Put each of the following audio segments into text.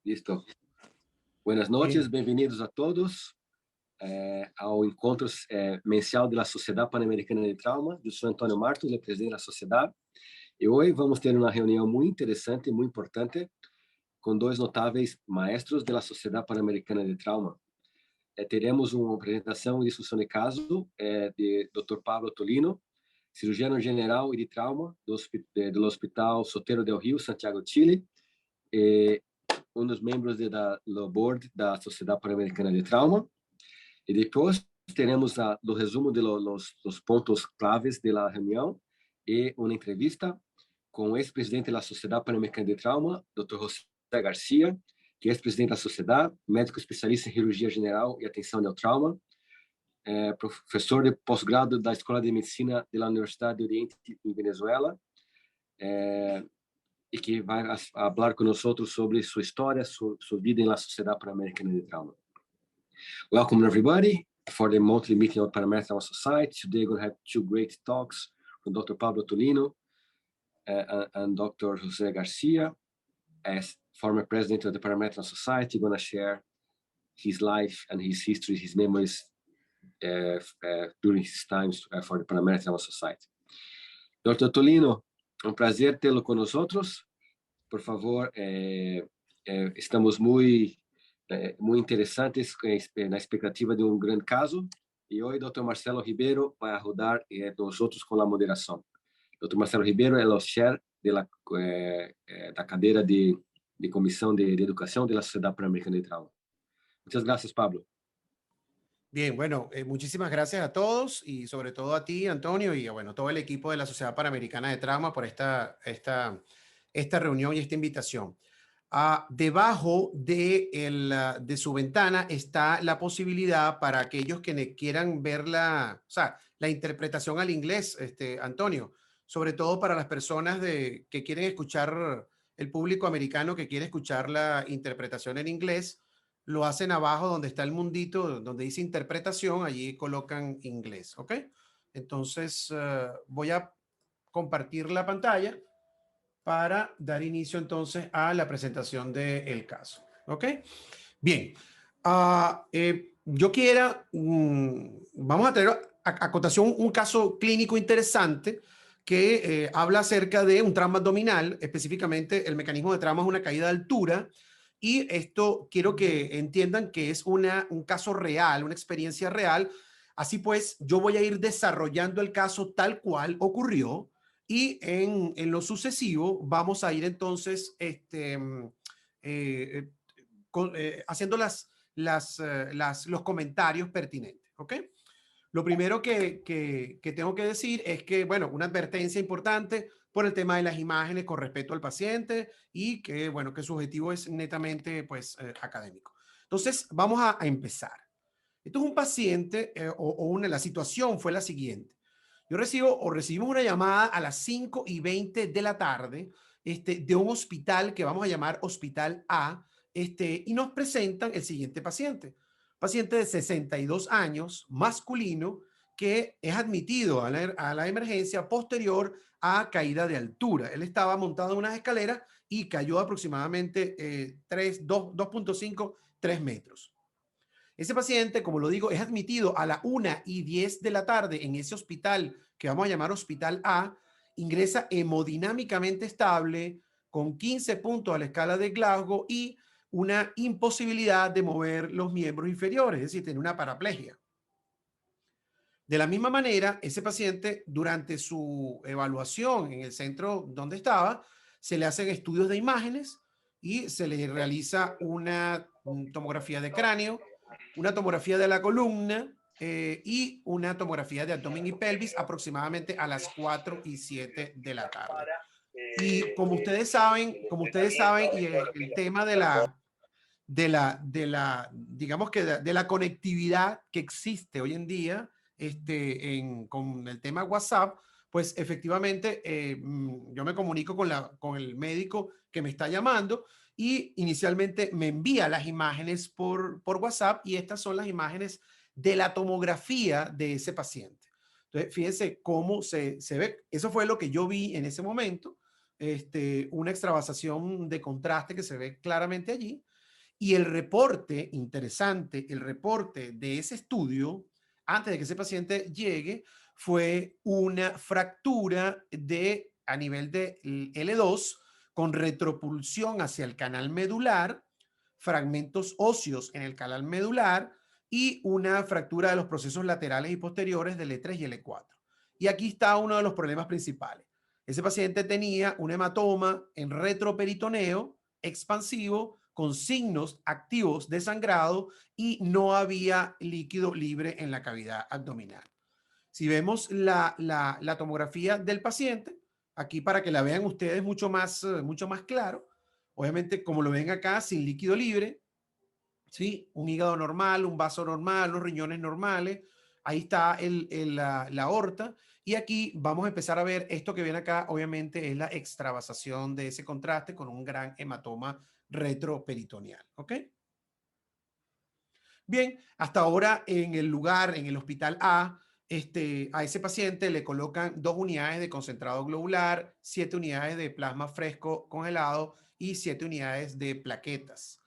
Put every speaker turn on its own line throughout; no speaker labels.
Listo. Buenas noches, bem-vindos a todos ao encontro mensal da Sociedade Pan-Americana de Trauma. Eu sou Antônio Martos, o presidente da sociedade, e hoje vamos ter uma reunião muito interessante e muito importante com dois notáveis maestros da Sociedade Pan-Americana de Trauma. Teremos uma apresentação e discussão de caso de Dr. Pablo Tolino, cirurgião geral e de trauma do Hospital Sotero del Rio, Santiago, Chile, dos membros do board da Sociedade Pan-Americana de Trauma. E depois teremos o resumo de los pontos claves da reunião e uma entrevista com o ex-presidente da Sociedade Pan-Americana de Trauma, Dr. José Garcia, que é ex-presidente da sociedade, médico especialista em cirurgia geral e atenção ao trauma, professor de pós-grado da Escola de Medicina da Universidade do Oriente em Venezuela, e que vai falar conosco sobre sua história, sua vida na Sociedade Pan-Americana de Trauma. Welcome everybody for the monthly meeting of Pan-American Society. Today we're going to have two great talks from Dr. Pablo Tolino and Dr. José Garcia, as former president of the Pan-American Society, going to share his life and his history, his memories during his times for the Pan-American Society. Dr. Tolino, prazer tê-lo conosco. Por favor, estamos muito interessantes na expectativa de grande caso. E hoje, Dr. Marcelo Ribeiro vai ajudar nós com a moderação. Dr. Marcelo Ribeiro é o chair da cadeira de Comissão de Educação da Sociedade Pan-Americana de Trauma. Muchas gracias, Pablo.
Bien, bueno, muchísimas gracias a todos y sobre todo a ti, Antonio, y bueno, todo el equipo de la Sociedad Panamericana de Trauma por esta reunión y esta invitación. Debajo de su ventana está la posibilidad para aquellos que quieran ver la interpretación al inglés, Antonio, sobre todo para las personas que quieren escuchar, el público americano que quiere escuchar la interpretación en inglés. Lo hacen abajo donde está el mundito, donde dice interpretación, allí colocan inglés, ¿ok? Entonces voy a compartir la pantalla para dar inicio entonces a la presentación del caso, ¿ok? Bien, yo vamos a tener a cotación un caso clínico interesante que habla acerca de un trauma abdominal, específicamente el mecanismo de trauma es una caída de altura. Y esto quiero que entiendan que es un caso real, una experiencia real. Así pues, yo voy a ir desarrollando el caso tal cual ocurrió y en lo sucesivo vamos a ir entonces haciendo los comentarios pertinentes, ¿ok? Lo primero que tengo que decir es que, bueno, una advertencia importante por el tema de las imágenes con respecto al paciente y que, bueno, que su objetivo es netamente, pues, académico. Entonces, vamos a empezar. Esto es un paciente la situación fue la siguiente. Recibimos una llamada a las 5:20 de la tarde de un hospital que vamos a llamar Hospital A y nos presentan el siguiente paciente. Paciente de 62 años, masculino, que es admitido a la emergencia posterior a caída de altura. Él estaba montado en unas escaleras y cayó aproximadamente 2.5, 3 metros. Ese paciente, como lo digo, es admitido a la 1:10 de la tarde en ese hospital que vamos a llamar Hospital A. Ingresa hemodinámicamente estable con 15 puntos a la escala de Glasgow y una imposibilidad de mover los miembros inferiores, es decir, tiene una paraplegia. De la misma manera, ese paciente, durante su evaluación en el centro donde estaba, se le hacen estudios de imágenes y se le realiza una tomografía de cráneo, una tomografía de la columna y una tomografía de abdomen y pelvis aproximadamente a las 4:07 de la tarde. Y como ustedes saben, y el tema digamos que de la conectividad que existe hoy en día con el tema WhatsApp, pues efectivamente yo me comunico con el médico que me está llamando y inicialmente me envía las imágenes por WhatsApp y estas son las imágenes de la tomografía de ese paciente. Entonces, fíjense cómo se ve. Eso fue lo que yo vi en ese momento, una extravasación de contraste que se ve claramente allí. Y el reporte, interesante, el reporte de ese estudio, antes de que ese paciente llegue, fue una fractura a nivel de L2 con retropulsión hacia el canal medular, fragmentos óseos en el canal medular y una fractura de los procesos laterales y posteriores del E3 y L4. Y aquí está uno de los problemas principales. Ese paciente tenía un hematoma en retroperitoneo expansivo con signos activos de sangrado y no había líquido libre en la cavidad abdominal. Si vemos la tomografía del paciente, aquí para que la vean ustedes mucho más claro, obviamente como lo ven acá, sin líquido libre, ¿sí? Un hígado normal, un vaso normal, los riñones normales, ahí está la aorta, y aquí vamos a empezar a ver esto que viene acá, obviamente es la extravasación de ese contraste con un gran hematoma retroperitoneal, ¿ok? Bien, hasta ahora en el lugar, en el hospital A, a ese paciente le colocan 2 unidades de concentrado globular, 7 unidades de plasma fresco congelado y 7 unidades de plaquetas.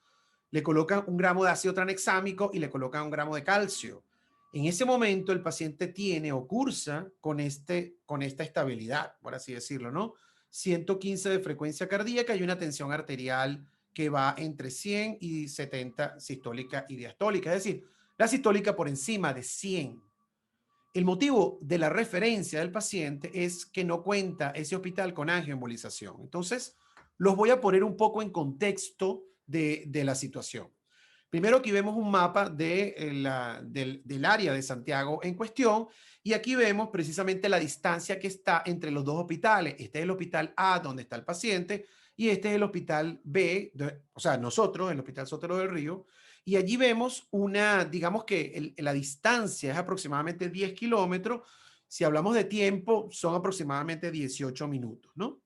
Le colocan 1 gramo de ácido tranexámico y le colocan 1 gramo de calcio. En ese momento el paciente tiene o cursa con esta estabilidad, por así decirlo, ¿no? 115 de frecuencia cardíaca y una tensión arterial que va entre 100 y 70 sistólica y diastólica, es decir, la sistólica por encima de 100. El motivo de la referencia del paciente es que no cuenta ese hospital con angioembolización. Entonces, los voy a poner un poco en contexto de la situación. Primero aquí vemos un mapa del área de Santiago en cuestión y aquí vemos precisamente la distancia que está entre los 2 hospitales. Este es el hospital A donde está el paciente y este es el hospital B, o sea, nosotros, el Hospital Sotero del Río, y allí vemos digamos que la distancia es aproximadamente 10 kilómetros. Si hablamos de tiempo, son aproximadamente 18 minutos, ¿no?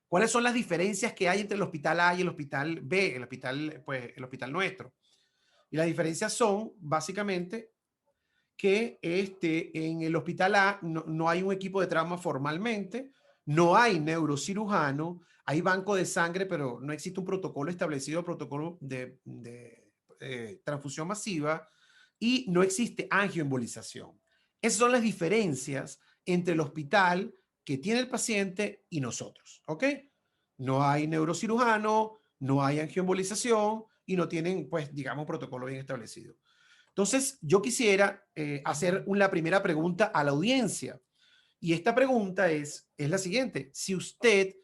¿Cuáles son las diferencias que hay entre el hospital A y el hospital B, el hospital nuestro? Y las diferencias son básicamente que en el hospital A no hay un equipo de trauma formalmente, no hay neurocirujano, hay banco de sangre, pero no existe un protocolo establecido, protocolo de transfusión masiva, y no existe angioembolización. Esas son las diferencias entre el hospital que tiene el paciente y nosotros, ¿ok? No hay neurocirujano, no hay angioembolización y no tienen, pues, digamos, protocolo bien establecido. Entonces, yo quisiera hacer la primera pregunta a la audiencia. Y esta pregunta es la siguiente. Si usted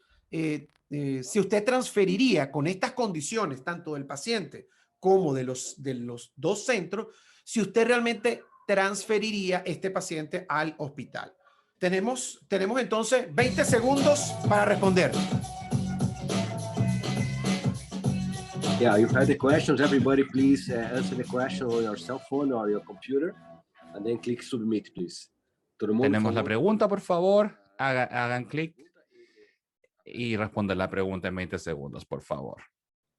transferiría con estas condiciones, tanto del paciente como de los 2 centros, si usted realmente transferiría este paciente al hospital. Tenemos entonces 20 segundos para responder.
Yeah, you have the questions. Everybody, please answer the question on your cell phone or your computer, and then click submit, please.
Tenemos la pregunta, por favor. Hagan clic y respondan la pregunta en 20 segundos, por favor.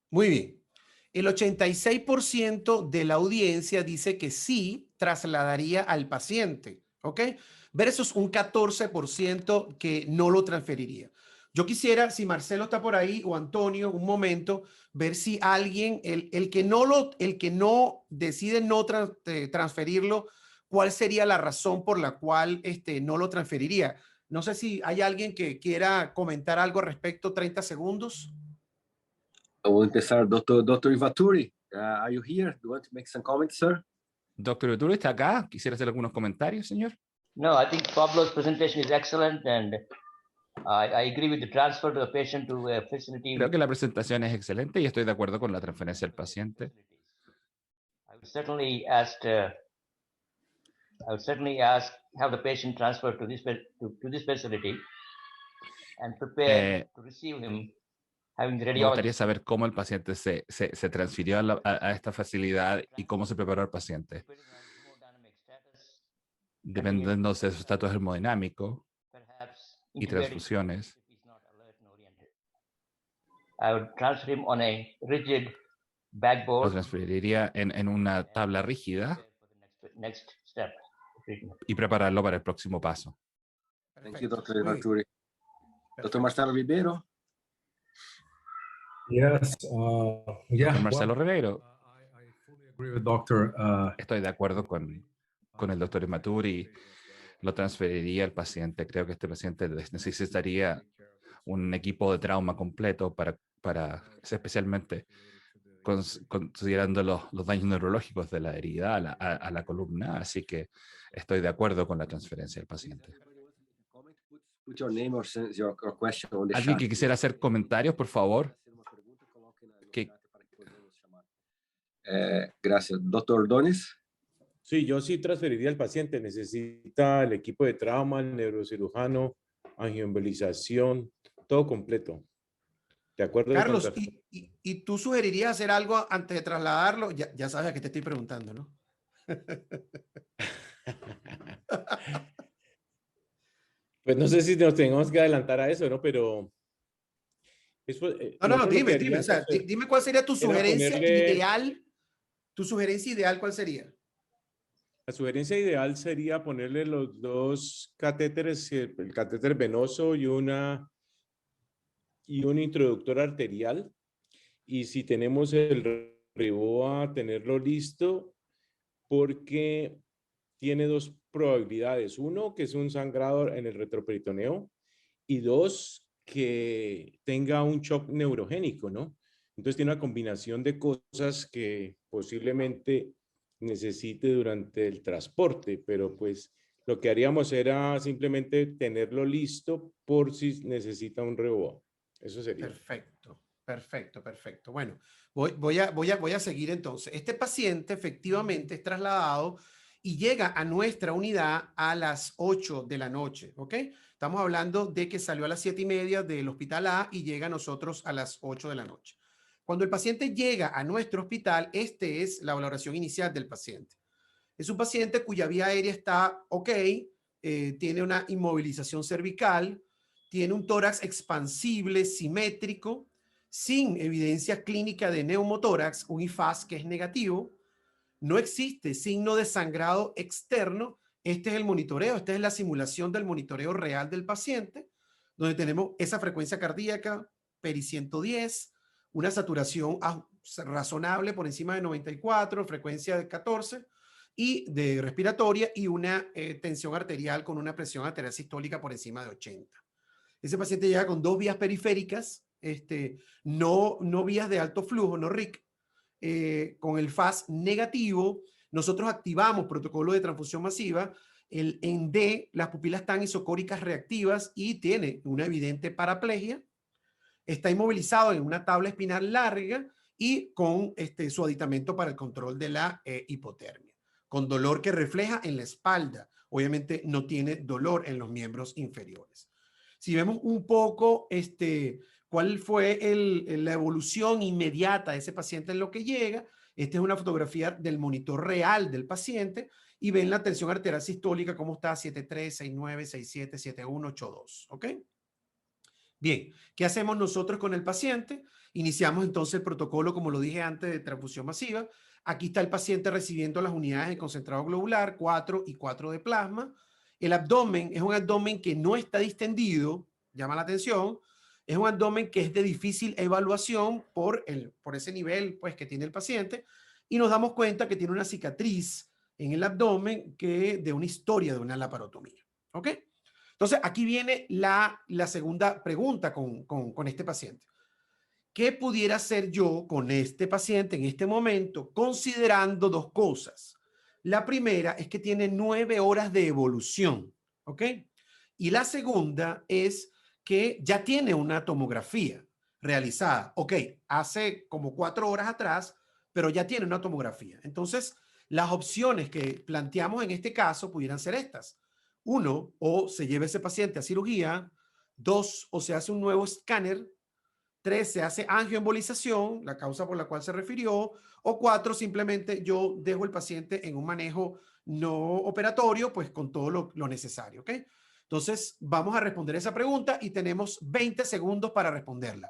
Muy bien. El 86% de la audiencia dice que sí trasladaría al paciente, ¿ok? Versus un 14% que no lo transferiría. Yo quisiera, si Marcelo está por ahí o Antonio, un momento, ver si alguien, el que no decide no transferirlo, ¿cuál sería la razón por la cual no lo transferiría? No sé si hay alguien que quiera comentar algo al respecto, 30 segundos.
Vamos a empezar, Dr. Ivaturi. Are you here? Do you want to make some comments, sir?
Doctor Ivaturi, ¿está acá? ¿Quisiera hacer algunos comentarios, señor?
No, I think Pablo's presentation is excellent, and I agree with the transfer to the patient to a facility.
Creo que la presentación es excelente y estoy de acuerdo con la transferencia del paciente.
I would certainly ask have the patient transferred to this facility and prepare to receive him.
Me gustaría saber cómo el paciente se transfirió a esta facilidad y cómo se preparó el paciente. Dependiendo de su estatus hemodinámico y transfusiones. Lo transferiría en una tabla rígida y prepararlo para el próximo paso.
Thank you, Dr. Ivaturi. Dr. Marcelo Ribeiro.
Yes. Yeah.
Doctor Marcelo Ribeiro.
I fully agree with Doctor.
Estoy de acuerdo con el doctor Imaturi. Lo transferiría al paciente. Creo que este paciente necesitaría un equipo de trauma completo para especialmente considerando los daños neurológicos de la herida a la columna. Así que estoy de acuerdo con la transferencia del paciente.
Put your name or send your question on the
¿Alguien
chat.
que quisiera hacer comentarios, por favor?
Gracias. Doctor Ordóñez.
Sí, yo sí transferiría al paciente. Necesita el equipo de trauma, el neurocirujano, angioembolización, todo completo. ¿De acuerdo?
Carlos, ¿y tú sugerirías hacer algo antes de trasladarlo? Ya sabes a qué te estoy preguntando, ¿no?
Pues no sé si nos tenemos que adelantar a eso, ¿no? Pero eso,
No, dime,
dime,
o sea, dime cuál sería tu sugerencia ideal. ¿Tu sugerencia ideal cuál sería?
La sugerencia ideal sería ponerle los dos catéteres, el catéter venoso y un introductor arterial. Y si tenemos el RIBOA, tenerlo listo porque tiene dos probabilidades. Uno, que es un sangrado en el retroperitoneo, y dos, que tenga un shock neurogénico, ¿no? Entonces tiene una combinación de cosas que posiblemente necesite durante el transporte, pero pues lo que haríamos era simplemente tenerlo listo por si necesita un RIBOA. Eso sería.
Perfecto. Bueno, voy a seguir entonces. Este paciente efectivamente es trasladado y llega a nuestra unidad a las 8 de la noche, ¿ok? Estamos hablando de que salió a las 7:30 del hospital A y llega a nosotros a las 8 de la noche. Cuando el paciente llega a nuestro hospital, este es la valoración inicial del paciente. Es un paciente cuya vía aérea está ok, tiene una inmovilización cervical, tiene un tórax expansible, simétrico, sin evidencia clínica de neumotórax, un IFAS que es negativo. No existe signo de sangrado externo. Este es el monitoreo, esta es la simulación del monitoreo real del paciente, donde tenemos esa frecuencia cardíaca, peri 110, una saturación razonable por encima de 94, frecuencia de 14, y de respiratoria, y una tensión arterial con una presión arterial sistólica por encima de 80. Ese paciente llega con 2 vías periféricas, no vías de alto flujo, no RIC, con el FAS negativo. Nosotros activamos protocolo de transfusión masiva. En D, las pupilas están isocóricas reactivas y tiene una evidente paraplegia. Está inmovilizado en una tabla espinal larga y con su aditamento para el control de la hipotermia, con dolor que refleja en la espalda. Obviamente no tiene dolor en los miembros inferiores. Si vemos un poco cuál fue la evolución inmediata de ese paciente en lo que llega, esta es una fotografía del monitor real del paciente y ven la tensión arterial sistólica, cómo está, 73, 69, 67, 71, 82, ¿ok? Bien, ¿qué hacemos nosotros con el paciente? Iniciamos entonces el protocolo, como lo dije antes, de transfusión masiva. Aquí está el paciente recibiendo las unidades de concentrado globular, 4 y 4 de plasma. El abdomen es un abdomen que no está distendido, llama la atención. Es un abdomen que es de difícil evaluación por ese nivel pues, que tiene el paciente. Y nos damos cuenta que tiene una cicatriz en el abdomen de una historia de una laparotomía. ¿Ok? Entonces, aquí viene la segunda pregunta con este paciente. ¿Qué pudiera hacer yo con este paciente en este momento, considerando 2 cosas? La primera es que tiene 9 horas de evolución, ¿ok? Y la segunda es que ya tiene una tomografía realizada, ¿ok? Hace como 4 horas atrás, pero ya tiene una tomografía. Entonces, las opciones que planteamos en este caso pudieran ser estas. 1, o se lleva ese paciente a cirugía. 2, o se hace un nuevo escáner. 3, se hace angioembolización, la causa por la cual se refirió. O 4, simplemente yo dejo el paciente en un manejo no operatorio, pues con todo lo necesario, ¿ok? Entonces, vamos a responder esa pregunta y tenemos 20 segundos para responderla.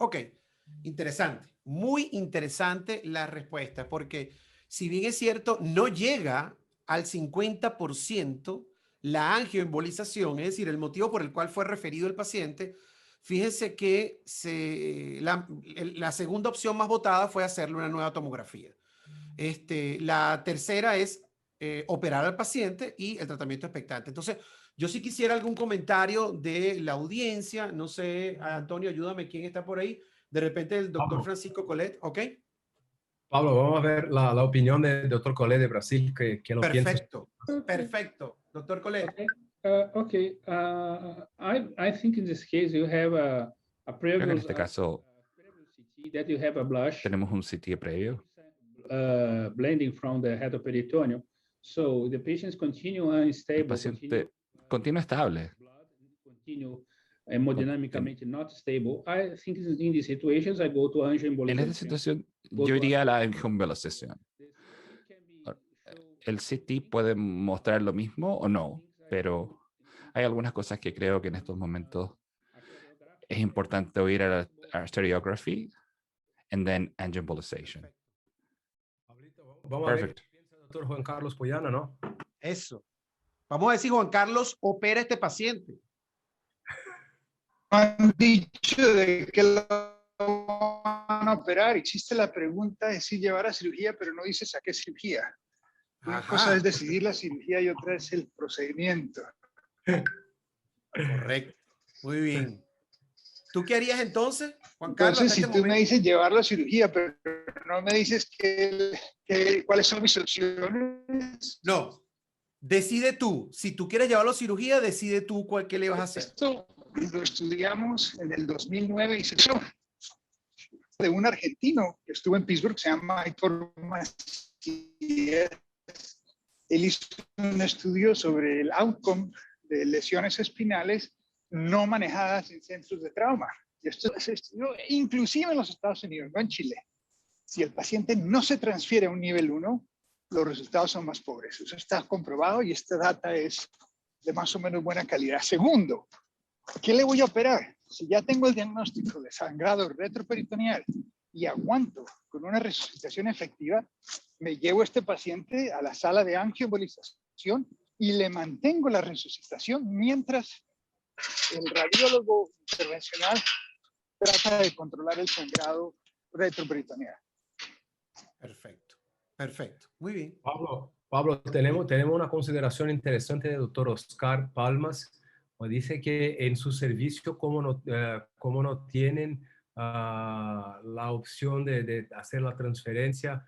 Ok, Interesante, muy interesante la respuesta, porque si bien es cierto, no llega al 50% la angioembolización, es decir, el motivo por el cual fue referido el paciente. Fíjense que la segunda opción más votada fue hacerle una nueva tomografía. La tercera es operar al paciente y el tratamiento expectante. Entonces, yo sí quisiera algún comentario de la audiencia. No sé, Antonio, ayúdame, ¿quién está por ahí? De repente el doctor Francisco Colet, ¿ok?
Pablo, vamos a ver la opinión del doctor Colet de Brasil, que lo piensa.
Perfecto, perfecto. Doctor Colet.
Okay. I think in this case you have a
Creo que en
previous
este caso
CT that you have a blush.
tenemos un CT previo.
Blending from the hepatoperitoneum. So the patients continue
El
unstable.
paciente continúa estable.
Continue hemodynamically not stable. I think in these situations I go to
En
angioembolism.
esta situación, yo iría a la angioembolización. El CT puede mostrar lo mismo o no, pero hay algunas cosas que creo que en estos momentos es importante oír a la arteriography and then angioembolization.
Vamos a ver qué piensa el doctor Juan Carlos Pollana, ¿no?
Eso. Vamos a ver si Juan Carlos opera a este paciente.
Han dicho de que lo van a operar. Existe la pregunta de si llevar a cirugía, pero no dices a qué cirugía. Una cosa es decidir la cirugía y otra es el procedimiento.
Correcto. Muy bien. ¿Tú qué harías entonces, Juan Carlos?
Entonces, si tú me dices llevarlo a cirugía, pero no me dices cuáles son mis opciones.
No. Decide tú. Si tú quieres llevarlo a cirugía, decide tú qué le vas a hacer.
Esto lo estudiamos en el 2009 y se hizo de un argentino que estuvo en Pittsburgh, se llama Héctor Macías. Él hizo un estudio sobre el outcome de lesiones espinales no manejadas en centros de trauma. Y esto se estudió inclusive en los Estados Unidos, no en Chile. Si el paciente no se transfiere a un nivel 1, los resultados son más pobres. Eso está comprobado y esta data es de más o menos buena calidad. Segundo, ¿qué le voy a operar? Si ya tengo el diagnóstico de sangrado retroperitoneal y aguanto con una resucitación efectiva, me llevo a este paciente a la sala de angioembolización y le mantengo la resucitación mientras el radiólogo intervencional trata de controlar el sangrado retroperitoneal.
Perfecto, perfecto. Muy bien.
Pablo, tenemos una consideración interesante del doctor Oscar Palmas. Dice que en su servicio, como no tienen la opción de hacer la transferencia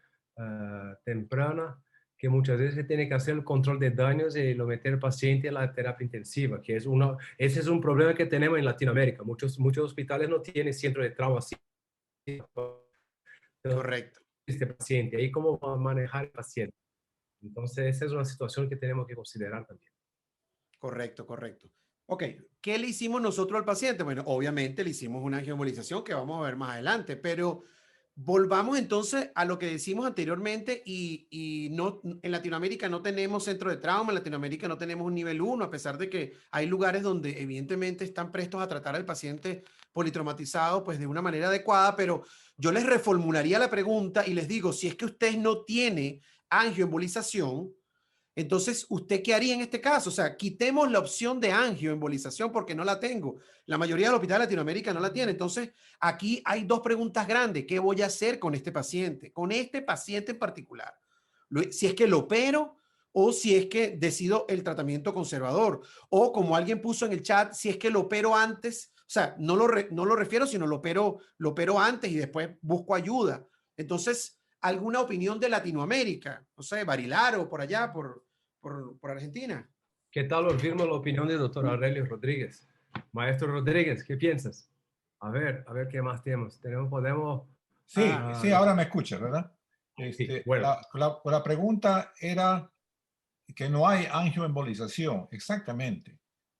temprana, que muchas veces se tiene que hacer el control de daños y lo meter al paciente en la terapia intensiva, que ese es un problema que tenemos en Latinoamérica. Muchos hospitales no tienen centro de trauma así.
Correcto.
Este paciente, ahí cómo manejar el paciente. Entonces, esa es una situación que tenemos que considerar también.
Correcto, correcto. Ok, ¿qué le hicimos nosotros al paciente? Bueno, obviamente le hicimos una angioembolización que vamos a ver más adelante, pero volvamos entonces a lo que decimos anteriormente y no, en Latinoamérica no tenemos centro de trauma, en Latinoamérica no tenemos un nivel 1, a pesar de que hay lugares donde evidentemente están prestos a tratar al paciente politraumatizado pues de una manera adecuada, pero yo les reformularía la pregunta y les digo, si es que usted no tiene angioembolización, entonces, ¿usted qué haría en este caso? O sea, quitemos la opción de angioembolización porque no la tengo. La mayoría de los hospitales de Latinoamérica no la tiene. Entonces, aquí hay dos preguntas grandes. ¿Qué voy a hacer con este paciente? Con este paciente en particular. Si es que lo opero o si es que decido el tratamiento conservador. O como alguien puso en el chat, si es que lo opero antes. O sea, no lo refiero, sino lo opero antes y después busco ayuda. Entonces, ¿alguna opinión de Latinoamérica? No sé, Barilaro, por allá, por Argentina.
¿Qué tal oímos la opinión del doctor Aurelio Rodríguez? Maestro Rodríguez, ¿qué piensas? A ver qué más tenemos. Podemos...
Sí, ahora me escuchas, ¿verdad?
Sí, bueno.
La pregunta era que no hay angioembolización, exactamente.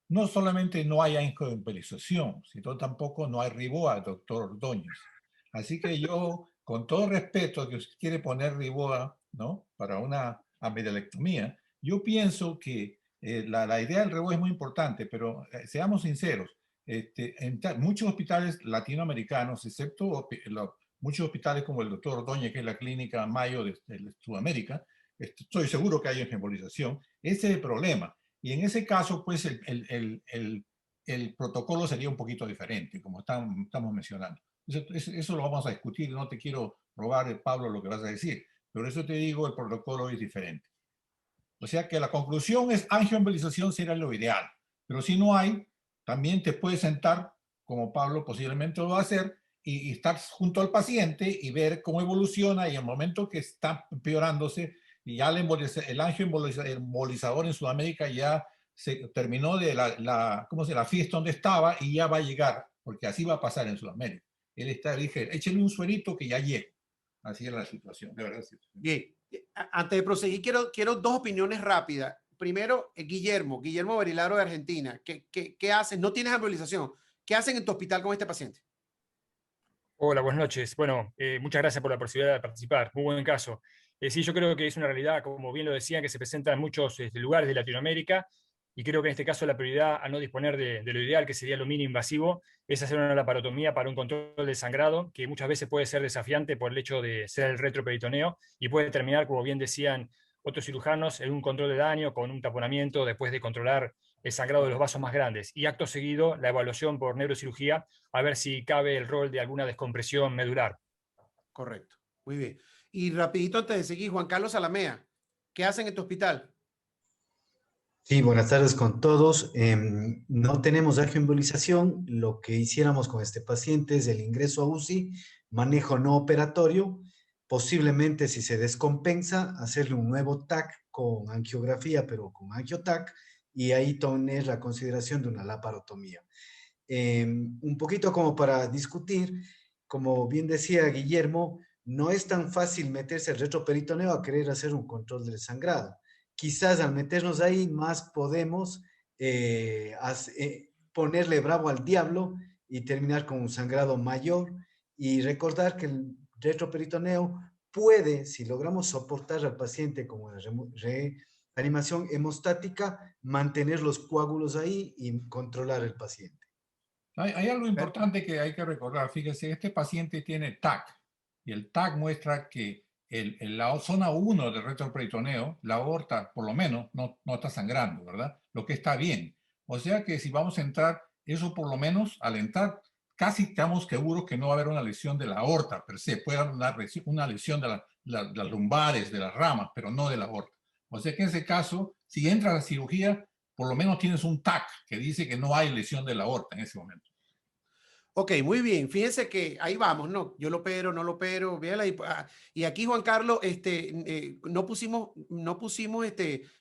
No solamente no hay angioembolización, sino tampoco no hay Riboa, doctor Ordóñez. Así que yo, con todo respeto que usted quiere poner Riboa, ¿no?, para una amidalectomía, yo pienso que la idea del Riboa es muy importante, pero seamos sinceros, Muchos hospitales latinoamericanos, excepto muchos hospitales como el doctor Ordóñez, que es la clínica Mayo de Sudamérica, estoy seguro que hay embolización. Ese es el problema. Y en ese caso, pues el protocolo sería un poquito diferente, como estamos mencionando. Eso lo vamos a discutir. No te quiero robar, Pablo, lo que vas a decir. Por eso te digo, el protocolo es diferente. O sea que la conclusión es angioembolización sería lo ideal. Pero si no hay, también te puedes sentar, como Pablo posiblemente lo va a hacer, y estar junto al paciente y ver cómo evoluciona, y en el momento que está empeorándose, y ya el angioembolizador en Sudamérica ya se terminó de la fiesta donde estaba, y ya va a llegar, porque así va a pasar en Sudamérica. Dije, échenle un suerito que ya llegue. Así es la situación, de verdad.
Bien, antes de proseguir, quiero dos opiniones rápidas. Primero, Guillermo Barilaro de Argentina. ¿Qué hacen? No tienes embolización. ¿Qué hacen en tu hospital con este paciente?
Hola, buenas noches. Bueno, muchas gracias por la posibilidad de participar. Muy buen caso. Sí, yo creo que es una realidad, como bien lo decía, que se presenta en muchos lugares de Latinoamérica, y creo que en este caso la prioridad, al no disponer de lo ideal, que sería lo mínimo invasivo, es hacer una laparotomía para un control del sangrado, que muchas veces puede ser desafiante por el hecho de ser el retroperitoneo, y puede terminar, como bien decían otros cirujanos, en un control de daño con un taponamiento después de controlar el sangrado de los vasos más grandes, y acto seguido la evaluación por neurocirugía a ver si cabe el rol de alguna descompresión medular.
Correcto, muy bien. Y rapidito antes de seguir, Juan Carlos Alamea, ¿qué hacen en tu hospital?
Sí, buenas tardes con todos. No tenemos angioembolización. Lo que hiciéramos con este paciente es el ingreso a UCI, manejo no operatorio, posiblemente si se descompensa, hacerle un nuevo TAC con angiografía, pero con angioTAC, y ahí tener la consideración de una laparotomía. Un poquito como para discutir, como bien decía Guillermo, no es tan fácil meterse al retroperitoneo a querer hacer un control del sangrado. Quizás al meternos ahí más podemos ponerle bravo al diablo y terminar con un sangrado mayor, y recordar que el retroperitoneo puede, si logramos soportar al paciente como la reanimación hemostática, mantener los coágulos ahí y controlar al paciente.
Hay algo importante que hay que recordar. Fíjese, este paciente tiene TAC, y el TAC muestra que en la zona 1 del retroperitoneo, la aorta, por lo menos, no está sangrando, ¿verdad? Lo que está bien. O sea que si vamos a entrar, eso por lo menos, al entrar, casi estamos seguros que no va a haber una lesión de la aorta per se. Puede haber una lesión de las lumbares, de las ramas, pero no de la aorta. O sea que en ese caso, si entra a la cirugía, por lo menos tienes un TAC que dice que no hay lesión de la aorta en ese momento.
Ok, muy bien. Fíjense que ahí vamos, ¿no? Yo lo opero, no lo opero. Y aquí, Juan Carlos, no pusimos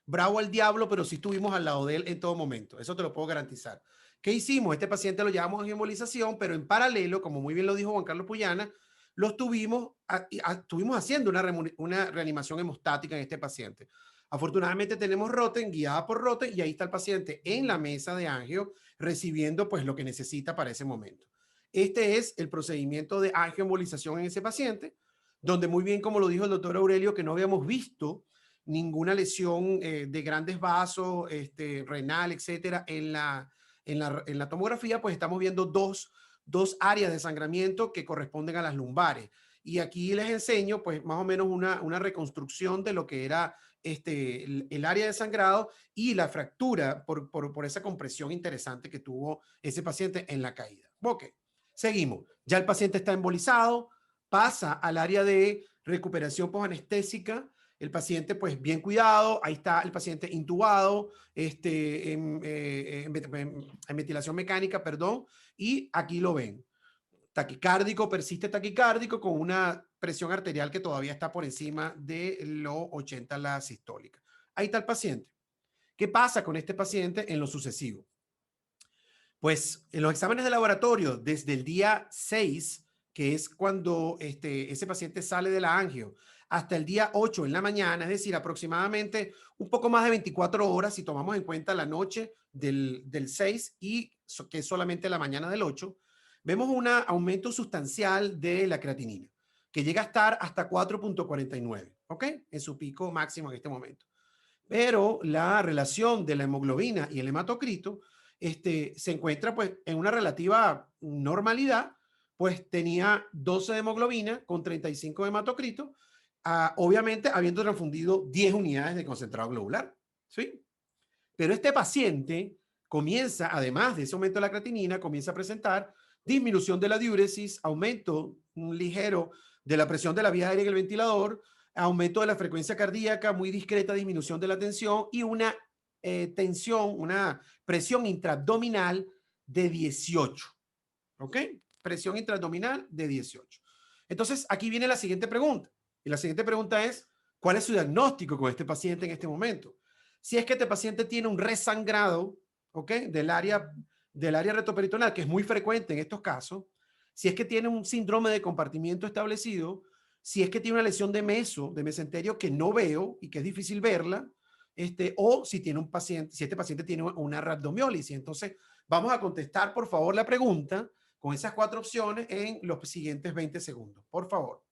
bravo al diablo, pero sí estuvimos al lado de él en todo momento. Eso te lo puedo garantizar. ¿Qué hicimos? Este paciente lo llevamos a embolización, pero en paralelo, como muy bien lo dijo Juan Carlos Puyana, lo estuvimos haciendo una reanimación hemostática en este paciente. Afortunadamente tenemos Roten, guiada por Roten, y ahí está el paciente en la mesa de angio recibiendo pues lo que necesita para ese momento. Este es el procedimiento de angioembolización en ese paciente, donde muy bien, como lo dijo el doctor Aurelio, que no habíamos visto ninguna lesión de grandes vasos, renal, etcétera, en la tomografía, pues estamos viendo dos áreas de sangramiento que corresponden a las lumbares. Y aquí les enseño, pues, más o menos una reconstrucción de lo que era el área de sangrado y la fractura por esa compresión interesante que tuvo ese paciente en la caída. Ok, seguimos. Ya el paciente está embolizado, pasa al área de recuperación posanestésica. El paciente, pues, bien cuidado. Ahí está el paciente intubado, en ventilación mecánica, perdón. Y aquí lo ven. Taquicárdico, persiste taquicárdico con una presión arterial que todavía está por encima de los 80 la sistólica. Ahí está el paciente. ¿Qué pasa con este paciente en lo sucesivo? Pues en los exámenes de laboratorio, desde el día 6, que es cuando ese paciente sale de la angio, hasta el día 8 en la mañana, es decir, aproximadamente un poco más de 24 horas si tomamos en cuenta la noche del 6 y que es solamente la mañana del 8, vemos un aumento sustancial de la creatinina, que llega a estar hasta 4.49, ¿ok? En su pico máximo en este momento. Pero la relación de la hemoglobina y el hematocrito se encuentra pues en una relativa normalidad, pues tenía 12 de hemoglobina con 35 de hematocrito, obviamente habiendo transfundido 10 unidades de concentrado globular, ¿sí? Pero este paciente comienza, además de ese aumento de la creatinina, comienza a presentar disminución de la diuresis, aumento ligero de la presión de la vía aérea en el ventilador, aumento de la frecuencia cardíaca, muy discreta disminución de la tensión y una tensión, una presión intraabdominal de 18. ¿Ok? Presión intraabdominal de 18. Entonces, aquí viene la siguiente pregunta. Y la siguiente pregunta es, ¿cuál es su diagnóstico con este paciente en este momento? Si es que este paciente tiene un resangrado, ¿ok? Del área retroperitoneal, que es muy frecuente en estos casos, si es que tiene un síndrome de compartimiento establecido, si es que tiene una lesión de mesenterio que no veo y que es difícil verla, o si tiene un paciente, si este paciente tiene una rhabdomiólisis. Entonces, vamos a contestar, por favor, la pregunta con esas 4 opciones en los siguientes 20 segundos. Por favor.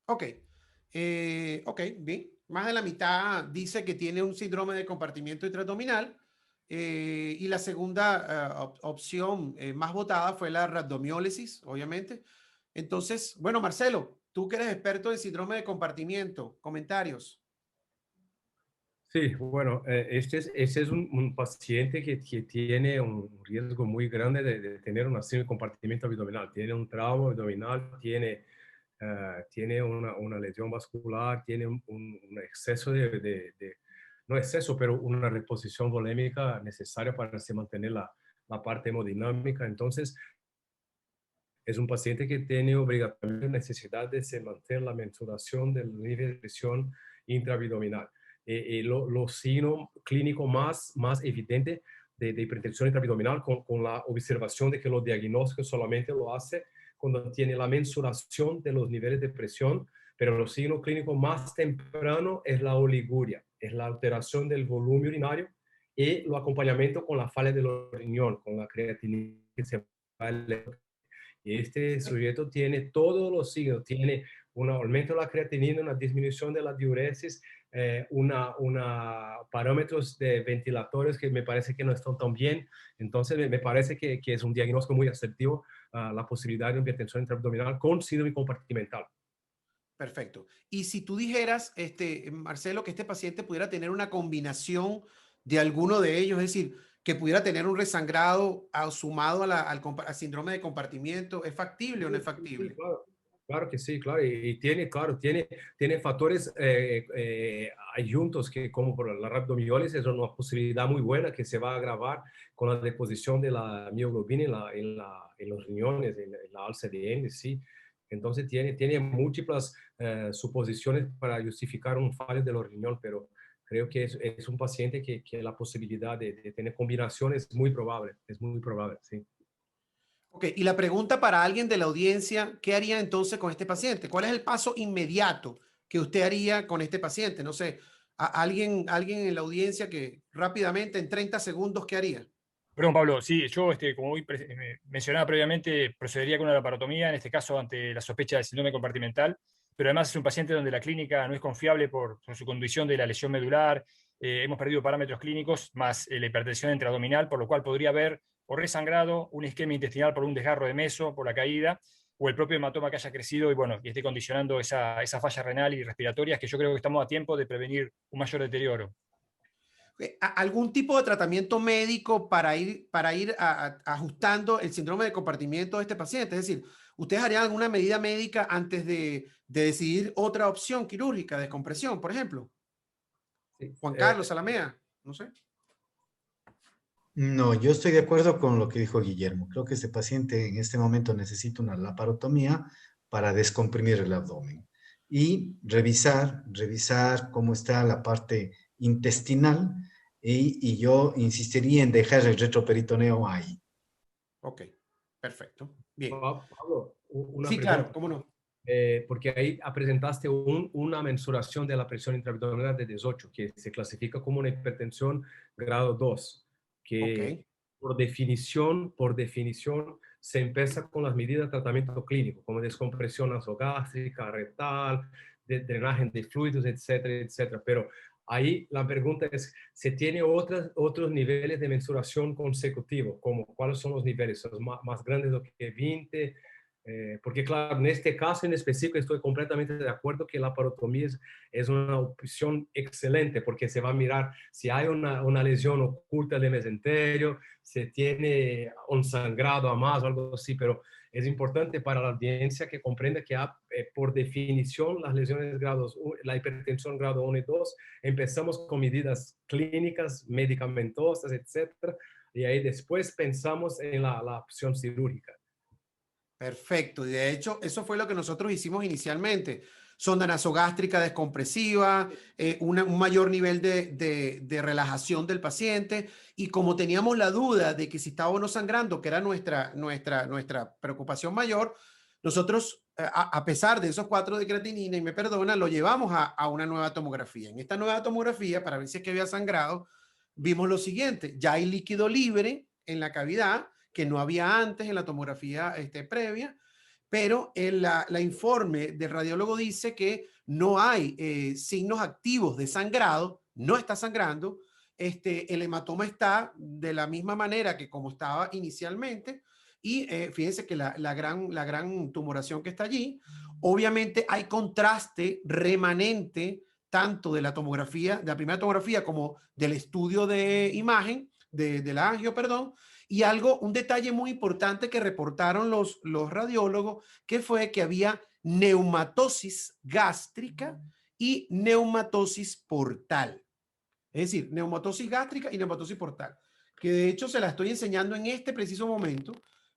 Ok. Ok, bien. Más de la mitad dice que tiene un síndrome de compartimiento intraabdominal. Y la segunda opción más votada fue la rhabdomiólisis, obviamente. Entonces, bueno, Marcelo, tú que eres experto en síndrome de compartimiento, comentarios.
Sí, bueno, este es un paciente que tiene un riesgo muy grande de tener un síndrome de compartimiento abdominal. Tiene un trauma abdominal, tiene una lesión vascular, tiene un exceso no exceso, pero una reposición volémica necesaria para mantener la parte hemodinámica. Entonces, es un paciente que tiene obligatoriamente necesidad de mantener la mensuración del nivel de presión intraabdominal. Los signos clínicos más evidentes de hipertensión intraabdominal con la observación de que los diagnósticos solamente lo hace cuando tiene la mensuración de los niveles de presión, pero los signos clínicos más tempranos es la oliguria, es la alteración del volumen urinario y el acompañamiento con la falla de los riñones, con la creatinina que se va. Este sujeto tiene todos los signos, tiene un aumento de la creatinina, una disminución de la diuresis, parámetros de ventiladores que me parece que no están tan bien. Entonces, me parece que es un diagnóstico muy asertivo la posibilidad de hipertensión intraabdominal con síndrome compartimental.
Perfecto. Y si tú dijeras, Marcelo, que este paciente pudiera tener una combinación de alguno de ellos, es decir, que pudiera tener un resangrado sumado al síndrome de compartimiento, ¿es factible o no es factible?
Sí, claro que sí, claro. Y tiene factores adjuntos que, como por la rhabdomiólisis, es una posibilidad muy buena que se va a agravar con la deposición de la mioglobina en los riñones, en la alza de N, sí. Entonces tiene múltiples suposiciones para justificar un fallo de los riñones, pero creo que es un paciente que la posibilidad de tener combinaciones es muy probable, sí.
Ok, y la pregunta para alguien de la audiencia, ¿qué haría entonces con este paciente? ¿Cuál es el paso inmediato que usted haría con este paciente? No sé, alguien en la audiencia que rápidamente, en 30 segundos, ¿qué haría?
Perdón, Pablo, sí, yo, como mencionaba previamente, procedería con una laparotomía, en este caso ante la sospecha de síndrome compartimental, pero además es un paciente donde la clínica no es confiable por su condición de la lesión medular, hemos perdido parámetros clínicos, más la hipertensión intraabdominal, por lo cual podría haber o resangrado, un isquemia intestinal por un desgarro de meso, por la caída, o el propio hematoma que haya crecido y esté condicionando esa falla renal y respiratoria, que yo creo que estamos a tiempo de prevenir un mayor deterioro.
¿Algún tipo de tratamiento médico para ir ajustando el síndrome de compartimiento de este paciente? Es decir, ¿ustedes harían alguna medida médica antes de decidir otra opción quirúrgica, descompresión, por ejemplo?
Sí.
Juan Carlos Salamea, no sé.
No, yo estoy de acuerdo con lo que dijo Guillermo. Creo que este paciente en este momento necesita una laparotomía para descomprimir el abdomen y revisar cómo está la parte intestinal y yo insistiría en dejar el retroperitoneo ahí.
Ok, perfecto. Bien.
Pablo, una
sí,
pregunta.
claro, cómo no.
Porque ahí presentaste una mensuración de la presión intraabdominal de 18, que se clasifica como una hipertensión grado 2, que por definición, se empieza con las medidas de tratamiento clínico, como descompresión nasogástrica, rectal, de drenaje de fluidos, etcétera, etcétera. Pero ahí la pregunta es, ¿se tiene otros niveles de mensuración consecutivos? Como, ¿cuáles son los niveles? ¿Son más grandes do que 20? Porque claro, en este caso en específico estoy completamente de acuerdo que la laparotomía es una opción excelente porque se va a mirar si hay una lesión oculta del mesenterio, si tiene un sangrado a más o algo así, pero es importante para la audiencia que comprenda que por definición las lesiones la hipertensión grado 1 y 2, empezamos con medidas clínicas, medicamentosas, etcétera, y ahí después pensamos en la opción cirúrgica.
Perfecto. Y de hecho, eso fue lo que nosotros hicimos inicialmente. Sonda nasogástrica descompresiva, un mayor nivel de relajación del paciente. Y como teníamos la duda de que si estaba o no sangrando, que era nuestra preocupación mayor, nosotros, a pesar de esos 4 de creatinina, y me perdona, lo llevamos a una nueva tomografía. En esta nueva tomografía, para ver si es que había sangrado, vimos lo siguiente: ya hay líquido libre en la cavidad, que no había antes en la tomografía previa, pero la informe del radiólogo dice que no hay signos activos de sangrado, no está sangrando, el hematoma está de la misma manera que como estaba inicialmente, y fíjense que la gran tumoración que está allí, obviamente hay contraste remanente tanto de la tomografía, de la primera tomografía, como del estudio de imagen, de la angio, perdón. Y un detalle muy importante que reportaron los radiólogos, que fue que había neumatosis gástrica y neumatosis portal. Es decir, neumatosis gástrica y neumatosis portal, que de hecho se la estoy enseñando en este preciso momento.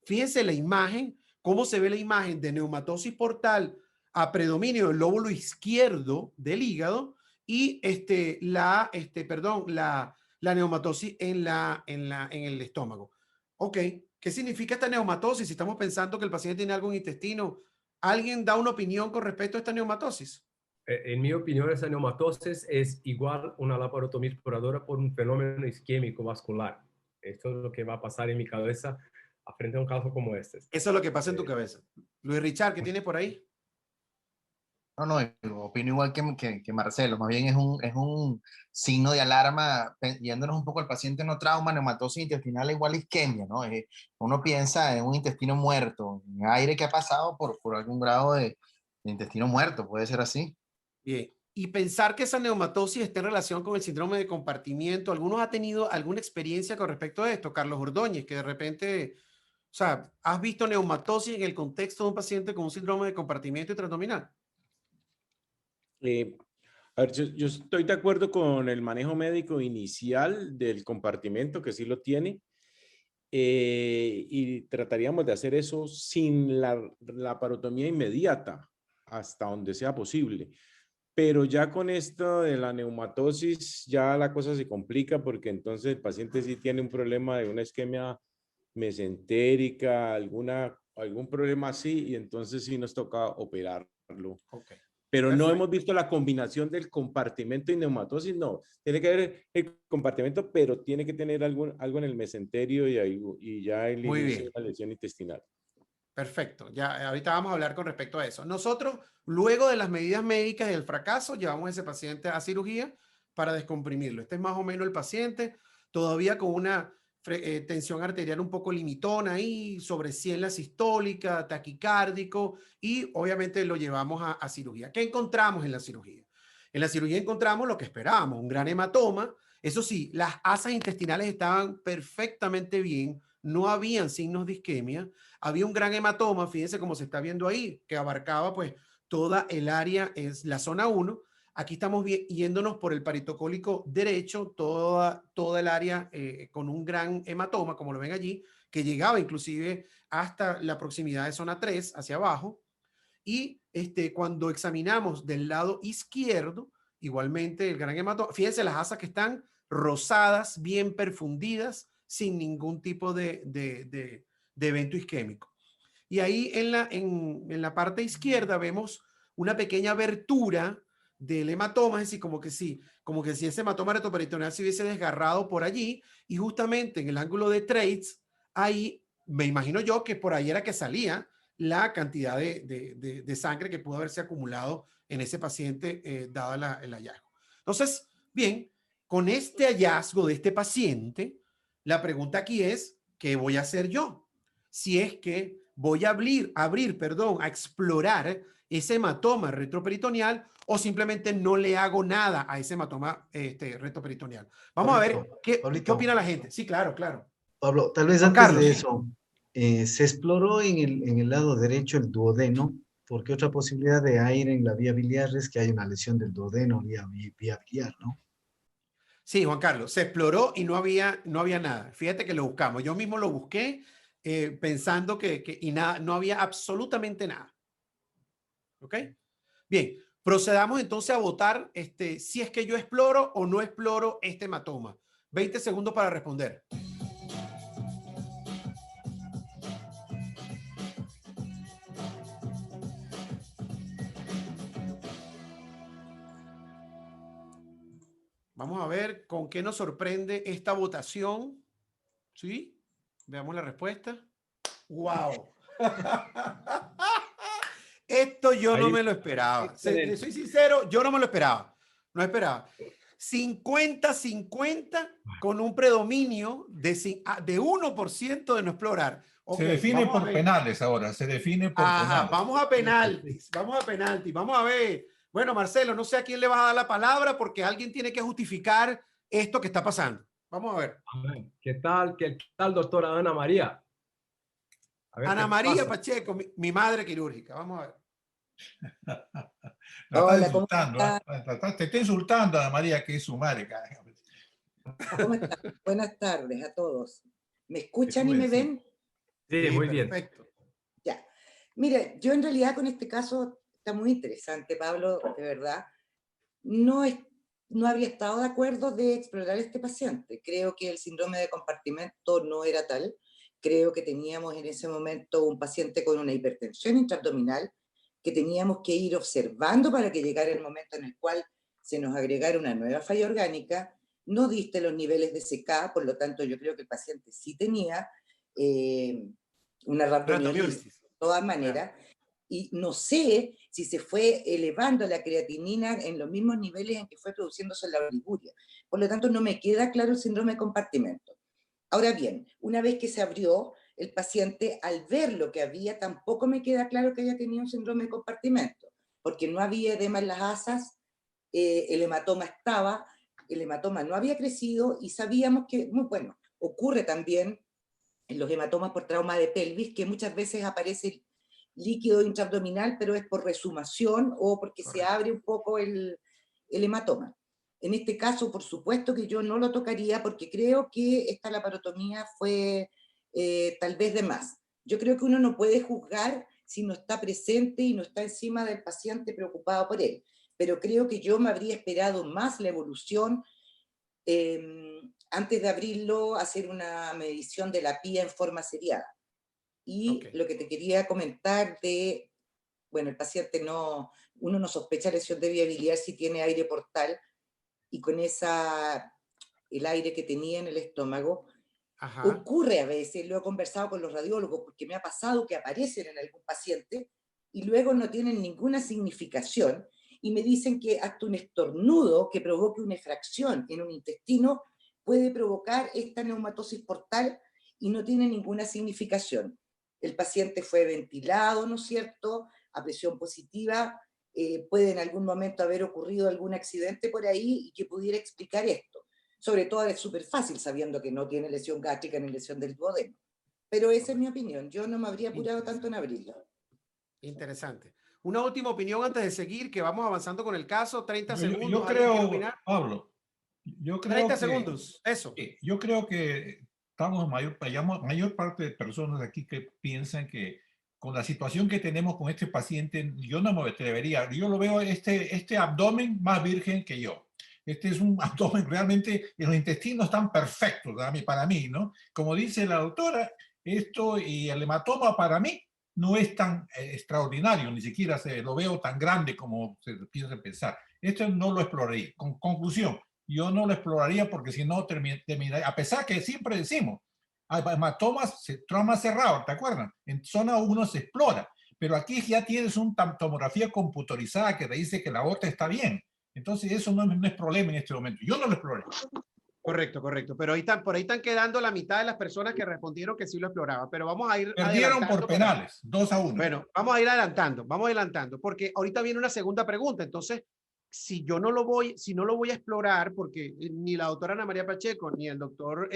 Fíjense la imagen, cómo se ve la imagen de neumatosis portal a predominio del lóbulo izquierdo del hígado y la neumatosis en el estómago. Ok, ¿qué significa esta neumatosis? Si estamos pensando que el paciente tiene algo en intestino, ¿alguien da una opinión con respecto a esta neumatosis?
En mi opinión, esa neumatosis es igual una laparotomía exploradora por un fenómeno isquémico vascular. Esto es lo que va a pasar en mi cabeza frente a un caso como este.
Eso es lo que pasa en tu cabeza. Luis Richard, ¿qué tiene por ahí?
No, opino igual que Marcelo. Más bien es un signo de alarma, yéndonos un poco al paciente, no trauma, neumatosis intestinal igual a isquemia, ¿no? Uno piensa en un intestino muerto, en aire que ha pasado por algún grado de intestino muerto, puede ser así.
Bien. Y pensar que esa neumatosis está en relación con el síndrome de compartimiento. ¿Algunos ha tenido alguna experiencia con respecto a esto? Carlos Ordóñez, que de repente, o sea, ¿has visto neumatosis en el contexto de un paciente con un síndrome de compartimiento intraabdominal?
A ver, yo estoy de acuerdo con el manejo médico inicial del compartimento, que sí lo tiene, y trataríamos de hacer eso sin la laparotomía inmediata, hasta donde sea posible. Pero ya con esto de la neumatosis, ya la cosa se complica porque entonces el paciente sí tiene un problema de una isquemia mesentérica, algún problema así, y entonces sí nos toca operarlo.
Okay.
Pero no hemos visto la combinación del compartimento y neumatosis, no. Tiene que haber el compartimento, pero tiene que tener algo en el mesenterio y ya el inicio de la lesión intestinal.
Perfecto. Ya ahorita vamos a hablar con respecto a eso. Nosotros, luego de las medidas médicas y el fracaso, llevamos a ese paciente a cirugía para descomprimirlo. Este es más o menos el paciente, todavía con una tensión arterial un poco limitona ahí, sobre 100 la sistólica, taquicárdico, y obviamente lo llevamos a cirugía. ¿Qué encontramos en la cirugía? En la cirugía encontramos lo que esperábamos, un gran hematoma. Eso sí, las asas intestinales estaban perfectamente bien, no habían signos de isquemia, había un gran hematoma, fíjense cómo se está viendo ahí, que abarcaba pues toda el área, es la zona 1. Aquí estamos yéndonos por el paritocólico derecho, toda el área con un gran hematoma, como lo ven allí, que llegaba inclusive hasta la proximidad de zona 3, hacia abajo. Y cuando examinamos del lado izquierdo, igualmente el gran hematoma, fíjense las asas que están rosadas, bien perfundidas, sin ningún tipo de evento isquémico. Y ahí en la parte izquierda vemos una pequeña abertura del hematoma, es decir, como que si ese hematoma retroperitoneal se hubiese desgarrado por allí, y justamente en el ángulo de Treitz, ahí me imagino yo que por ahí era que salía la cantidad de sangre que pudo haberse acumulado en ese paciente dado el hallazgo. Entonces, bien, con este hallazgo de este paciente, la pregunta aquí es, ¿qué voy a hacer yo? Si es que voy a a explorar ese hematoma retroperitoneal, o simplemente no le hago nada a ese hematoma retroperitoneal. Vamos
Pablito,
a ver qué opina la gente. Sí, claro, claro.
Pablo, tal vez
Juan
antes
Carlos,
de
sí.
eso, se exploró en el lado derecho el duodeno, porque otra posibilidad de aire en la vía biliar es que haya una lesión del duodeno vía biliar, ¿no?
Sí, Juan Carlos, se exploró y no había nada. Fíjate que lo buscamos. Yo mismo lo busqué pensando y nada, no había absolutamente nada. ¿Ok? Bien, procedamos entonces a votar si es que yo exploro o no exploro este hematoma. 20 segundos para responder. Vamos a ver con qué nos sorprende esta votación. ¿Sí? Veamos la respuesta. ¡Wow! Esto yo no me lo esperaba. Soy sincero, yo no me lo esperaba. No esperaba. 50-50 con un predominio de 1% de no explorar.
Se define por penales ahora, se define por penales.
Vamos a penaltis, vamos a ver. Bueno, Marcelo, no sé a quién le vas a dar la palabra porque alguien tiene que justificar esto que está pasando. Vamos a ver.
¿Qué tal, doctora Ana María?
Ana María Pacheco, mi madre quirúrgica. Vamos a ver.
La está insultando, te está insultando, Ana María, que es su madre.
¿Cómo están? Buenas tardes a todos. ¿Me escuchan y me ven?
Sí, muy bien.
Perfecto.
Ya. Mira, yo en realidad con este caso está muy interesante, Pablo, de verdad. No habría estado de acuerdo de explorar este paciente. Creo que el síndrome de compartimento no era tal. Creo que teníamos en ese momento un paciente con una hipertensión intraabdominal que teníamos que ir observando para que llegara el momento en el cual se nos agregara una nueva falla orgánica. No diste los niveles de CK, por lo tanto yo creo que el paciente sí tenía una rhabdomiolisis de todas maneras, y no sé si se fue elevando la creatinina en los mismos niveles en que fue produciéndose la oliguria. Por lo tanto, no me queda claro el síndrome de compartimento. Ahora bien, una vez que se abrió, el paciente, al ver lo que había, tampoco me queda claro que haya tenido un síndrome de compartimento, porque no había edema en las asas, el hematoma estaba, el hematoma no había crecido, y sabíamos que, bueno, ocurre también en los hematomas por trauma de pelvis, que muchas veces aparece líquido intraabdominal, pero es por resumación o porque se abre un poco el hematoma. En este caso, por supuesto que yo no lo tocaría porque creo que esta laparotomía fue tal vez de más. Yo creo que uno no puede juzgar si no está presente y no está encima del paciente preocupado por él, pero creo que yo me habría esperado más la evolución antes de abrirlo, hacer una medición de la PIA en forma seriada. Y lo que te quería comentar bueno, el paciente uno no sospecha lesión de vía biliar si tiene aire portal, y con el aire que tenía en el estómago, ocurre a veces, lo he conversado con los radiólogos, porque me ha pasado que aparecen en algún paciente y luego no tienen ninguna significación, y me dicen que hasta un estornudo que provoque una efracción en un intestino puede provocar esta neumatosis portal y no tiene ninguna significación. El paciente fue ventilado, ¿no es cierto?, a presión positiva. Puede en algún momento haber ocurrido algún accidente por ahí y que pudiera explicar esto. Sobre todo es súper fácil sabiendo que no tiene lesión gástrica ni lesión del duodeno. Pero esa es mi opinión. Yo no me habría apurado tanto en abrirlo.
Interesante. Una última opinión antes de seguir, que vamos avanzando con el caso. 30 segundos.
Yo creo, Pablo, yo creo
30 segundos, eso.
Yo creo que estamos mayor parte de personas aquí que piensan que con la situación que tenemos con este paciente, yo no me atrevería. Yo lo veo este abdomen más virgen que yo. Este es un abdomen realmente, los intestinos están perfectos para mí, ¿no? Como dice la doctora, esto y el hematoma para mí no es tan extraordinario, ni siquiera lo veo tan grande como se piensa pensar. Esto no lo exploraría. Con conclusión, yo no lo exploraría porque si no terminaría, a pesar que siempre decimos, hematomas, trauma cerrado, ¿te acuerdas? En zona 1 se explora, pero aquí ya tienes una tomografía computarizada que te dice que la aorta está bien. Entonces eso no es problema en este momento. Yo no lo exploré.
Correcto, correcto. Pero por ahí están quedando la mitad de las personas que respondieron que sí lo exploraban. Pero vamos a ir
Perdieron por penales, 2-1.
Bueno, vamos a ir adelantando, porque ahorita viene una segunda pregunta. Entonces, si no lo voy a explorar, porque ni la doctora Ana María Pacheco ni el doctor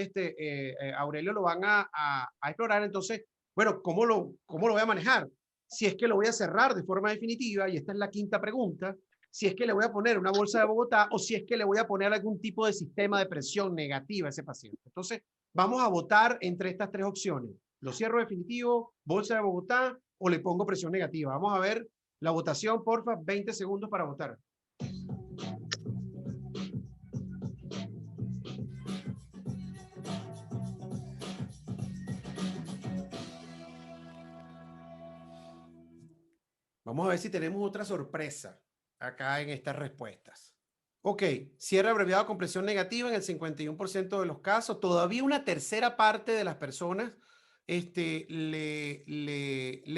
Aurelio lo van a explorar, entonces, bueno, ¿cómo lo voy a manejar? Si es que lo voy a cerrar de forma definitiva, y esta es la quinta pregunta, si es que le voy a poner una bolsa de Bogotá o si es que le voy a poner algún tipo de sistema de presión negativa a ese paciente. Entonces, vamos a votar entre estas tres opciones. ¿Lo cierro definitivo, bolsa de Bogotá o le pongo presión negativa? Vamos a ver la votación, porfa, 20 segundos para votar. Vamos a ver si tenemos otra sorpresa acá en estas respuestas. Ok, cierre abreviado con presión negativa en el 51% de los casos. Todavía una tercera parte de las personas le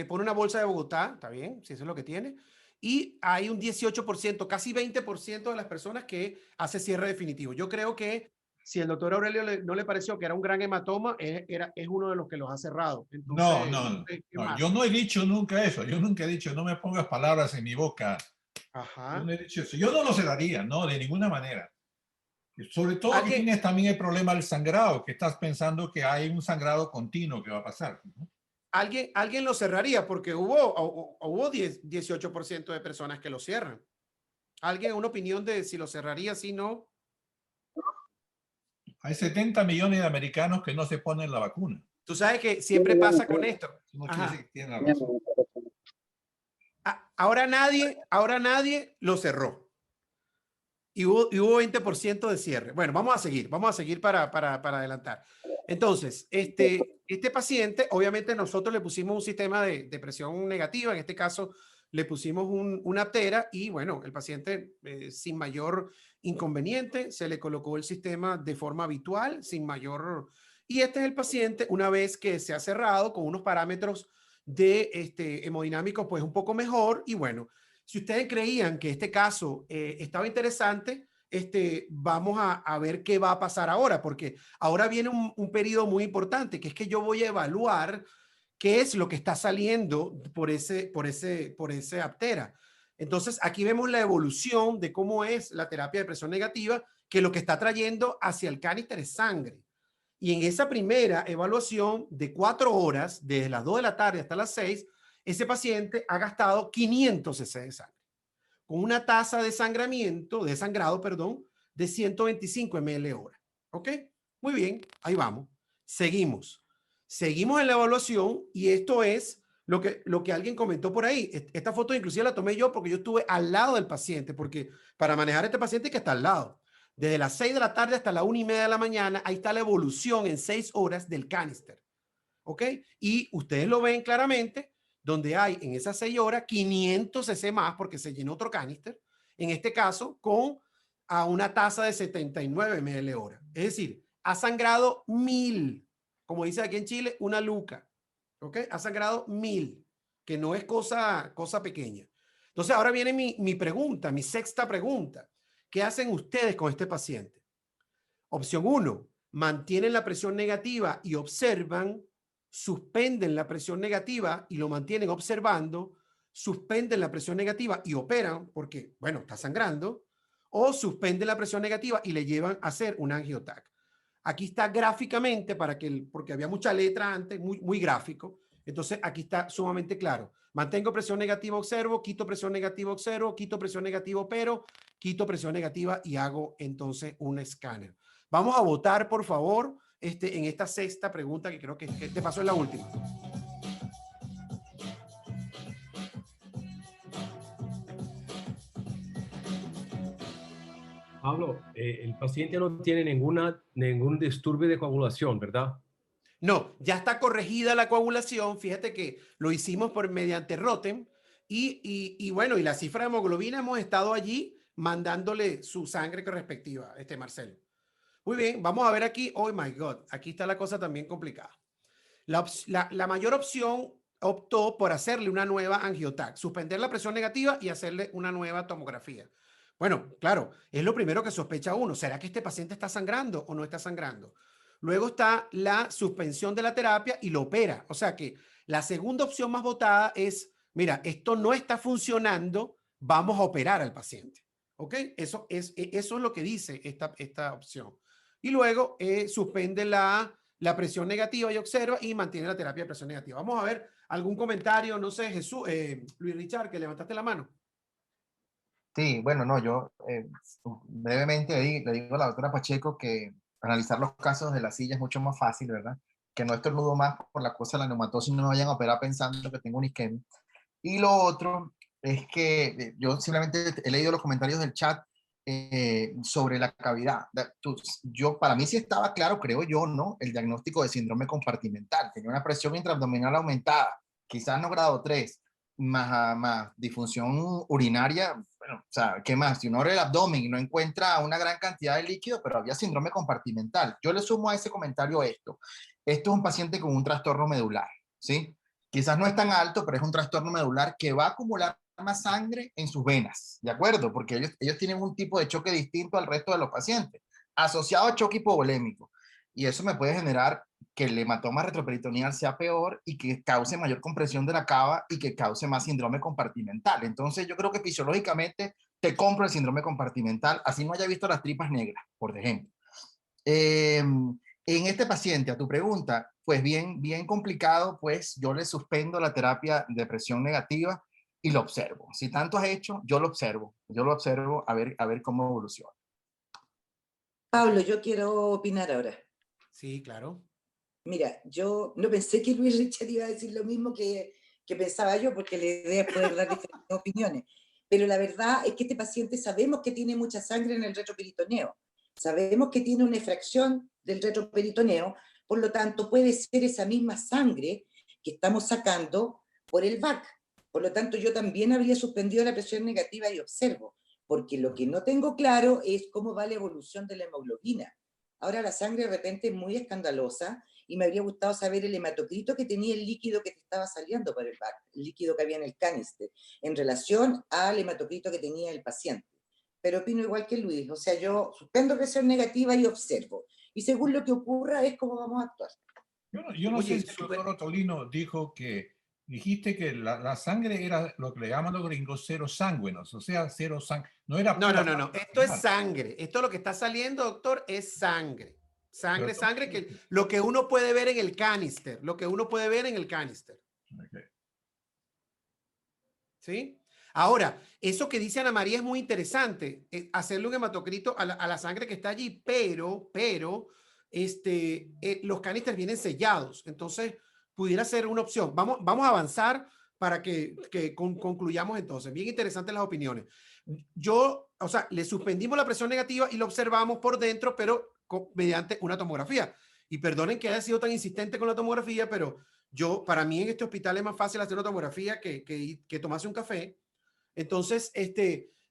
pone una bolsa de Bogotá, está bien, si eso es lo que tiene. Y hay un 18%, casi 20% de las personas que hace cierre definitivo. Yo creo que si el doctor Aurelio no le pareció que era un gran hematoma, es uno de los que los ha cerrado. Entonces,
no, yo no he dicho nunca eso. Yo nunca he dicho, no me pongas palabras en mi boca.
Ajá.
Yo no he dicho eso. Yo no lo cerraría, no, de ninguna manera. Sobre todo que tienes también el problema del sangrado, que estás pensando que hay un sangrado continuo que va a pasar, ¿no?
Alguien lo cerraría porque hubo 18% de personas que lo cierran. ¿Alguien una opinión de si lo cerraría, si no?
Hay 70 millones de americanos que no se ponen la vacuna.
Tú sabes que siempre pasa con esto.
No quiere decir que tienen la razón.
Ahora nadie lo cerró. Y hubo 20% de cierre. Bueno, vamos a seguir para adelantar. Entonces, este paciente, obviamente nosotros le pusimos un sistema de presión negativa, en este caso le pusimos una aptera y bueno, el paciente sin mayor inconveniente se le colocó el sistema de forma habitual, sin mayor... Y este es el paciente una vez que se ha cerrado con unos parámetros de hemodinámicos pues un poco mejor y bueno, si ustedes creían que este caso estaba interesante, vamos a ver qué va a pasar ahora, porque ahora viene un periodo muy importante, que es que yo voy a evaluar qué es lo que está saliendo por ese aptera. Entonces, aquí vemos la evolución de cómo es la terapia de presión negativa, que lo que está trayendo hacia el canister es sangre. Y en esa primera evaluación de 4 horas, desde las 2 de la tarde hasta las 6, ese paciente ha gastado 500 cc de sangre, con una tasa de sangrado, de 125 ml/hora. ¿Ok? Muy bien, ahí vamos. Seguimos en la evaluación y esto es lo que alguien comentó por ahí. Esta foto inclusive la tomé yo porque yo estuve al lado del paciente, porque para manejar a este paciente hay que estar al lado. Desde las 6 de la tarde hasta la 1:30 de la mañana, ahí está la evolución en 6 horas del canister. ¿Ok? Y ustedes lo ven claramente, donde hay en esas 6 horas 500 cc más, porque se llenó otro canister, en este caso a una tasa de 79 ml/hora. Es decir, ha sangrado 1000, como dice aquí en Chile, una luca. ¿Ok? Ha sangrado 1000, que no es cosa pequeña. Entonces ahora viene mi pregunta, mi sexta pregunta. ¿Qué hacen ustedes con este paciente? Opción 1, mantienen la presión negativa y observan, suspenden la presión negativa y lo mantienen observando, suspenden la presión negativa y operan porque, bueno, está sangrando, o suspenden la presión negativa y le llevan a hacer un angiotac. Aquí está gráficamente porque había mucha letra antes, muy gráfico. Entonces aquí está sumamente claro. Mantengo presión negativa, observo, quito presión negativa, observo, quito presión negativa, opero, quito presión negativa y hago entonces un escáner. Vamos a votar, por favor, en esta sexta pregunta que creo que te pasó en la última.
Pablo, el paciente no tiene ningún disturbio de coagulación, ¿verdad?
No, ya está corregida la coagulación. Fíjate que lo hicimos mediante Rotem y bueno, y la cifra de hemoglobina hemos estado allí mandándole su sangre respectiva, Marcelo. Muy bien, vamos a ver aquí. Oh my God, aquí está la cosa también complicada. La mayor opción optó por hacerle una nueva angiotac, suspender la presión negativa y hacerle una nueva tomografía. Bueno, claro, es lo primero que sospecha uno. ¿Será que este paciente está sangrando o no está sangrando? Luego está la suspensión de la terapia y lo opera. O sea que la segunda opción más votada es, mira, esto no está funcionando, vamos a operar al paciente. ¿Ok? Eso es lo que dice esta opción. Y luego suspende la presión negativa y observa y mantiene la terapia de presión negativa. Vamos a ver algún comentario, no sé, Jesús, Luis Richard, que levantaste la mano.
Sí, bueno, no, yo brevemente le digo a la doctora Pacheco que analizar los casos de la silla es mucho más fácil, ¿verdad? Que no estornudo más por la cosa de la neumatosis, no me vayan a operar pensando que tengo una isquemia. Y lo otro es que yo simplemente he leído los comentarios del chat sobre la cavidad. Para mí sí estaba claro, creo yo, ¿no? El diagnóstico de síndrome compartimental. Tenía una presión intraabdominal aumentada, quizás no grado 3, más disfunción urinaria. Bueno, o sea, ¿qué más? Si uno abre el abdomen y no encuentra una gran cantidad de líquido, pero había síndrome compartimental. Yo le sumo a ese comentario esto. Esto es un paciente con un trastorno medular, ¿sí? Quizás no es tan alto, pero es un trastorno medular que va a acumular más sangre en sus venas, ¿de acuerdo? Porque ellos tienen un tipo de choque distinto al resto de los pacientes, asociado a choque hipovolémico. Y eso me puede generar que el hematoma retroperitoneal sea peor y que cause mayor compresión de la cava y que cause más síndrome compartimental. Entonces yo creo que fisiológicamente te compro el síndrome compartimental, así no haya visto las tripas negras, por ejemplo. En este paciente, a tu pregunta, pues bien complicado, pues yo le suspendo la terapia de presión negativa y lo observo. Si tanto has hecho, yo lo observo a ver cómo evoluciona.
Pablo, yo quiero opinar ahora.
Sí, claro.
Mira, yo no pensé que Luis Richard iba a decir lo mismo que pensaba yo, porque la idea es poder dar diferentes opiniones. Pero la verdad es que este paciente sabemos que tiene mucha sangre en el retroperitoneo. Sabemos que tiene una efracción del retroperitoneo, por lo tanto puede ser esa misma sangre que estamos sacando por el VAC. Por lo tanto, yo también habría suspendido la presión negativa y observo, porque lo que no tengo claro es cómo va la evolución de la hemoglobina. Ahora la sangre de repente es muy escandalosa y me habría gustado saber el hematocrito que tenía el líquido que te estaba saliendo por el VAC, el líquido que había en el canister, en relación al hematocrito que tenía el paciente. Pero opino igual que Luis, o sea, yo suspendo presión negativa y observo. Y según lo que ocurra es cómo vamos a actuar.
Yo no sé si el doctor Ottolino dijo que, dijiste que la sangre era lo que le llaman los gringos cero sanguinos, o sea, cero sangre. No.
Esto es sangre. Esto lo que está saliendo, doctor, es sangre. Sangre, que lo que uno puede ver en el canister.
Okay.
¿Sí? Ahora, eso que dice Ana María es muy interesante, hacerle un hematocrito a la sangre que está allí, pero los canisters vienen sellados, entonces pudiera ser una opción. Vamos a avanzar para que concluyamos entonces. Bien interesantes las opiniones. Le suspendimos la presión negativa y lo observamos por dentro, pero mediante una tomografía. Y perdonen que haya sido tan insistente con la tomografía, pero para mí en este hospital es más fácil hacer una tomografía que tomarse un café. Entonces,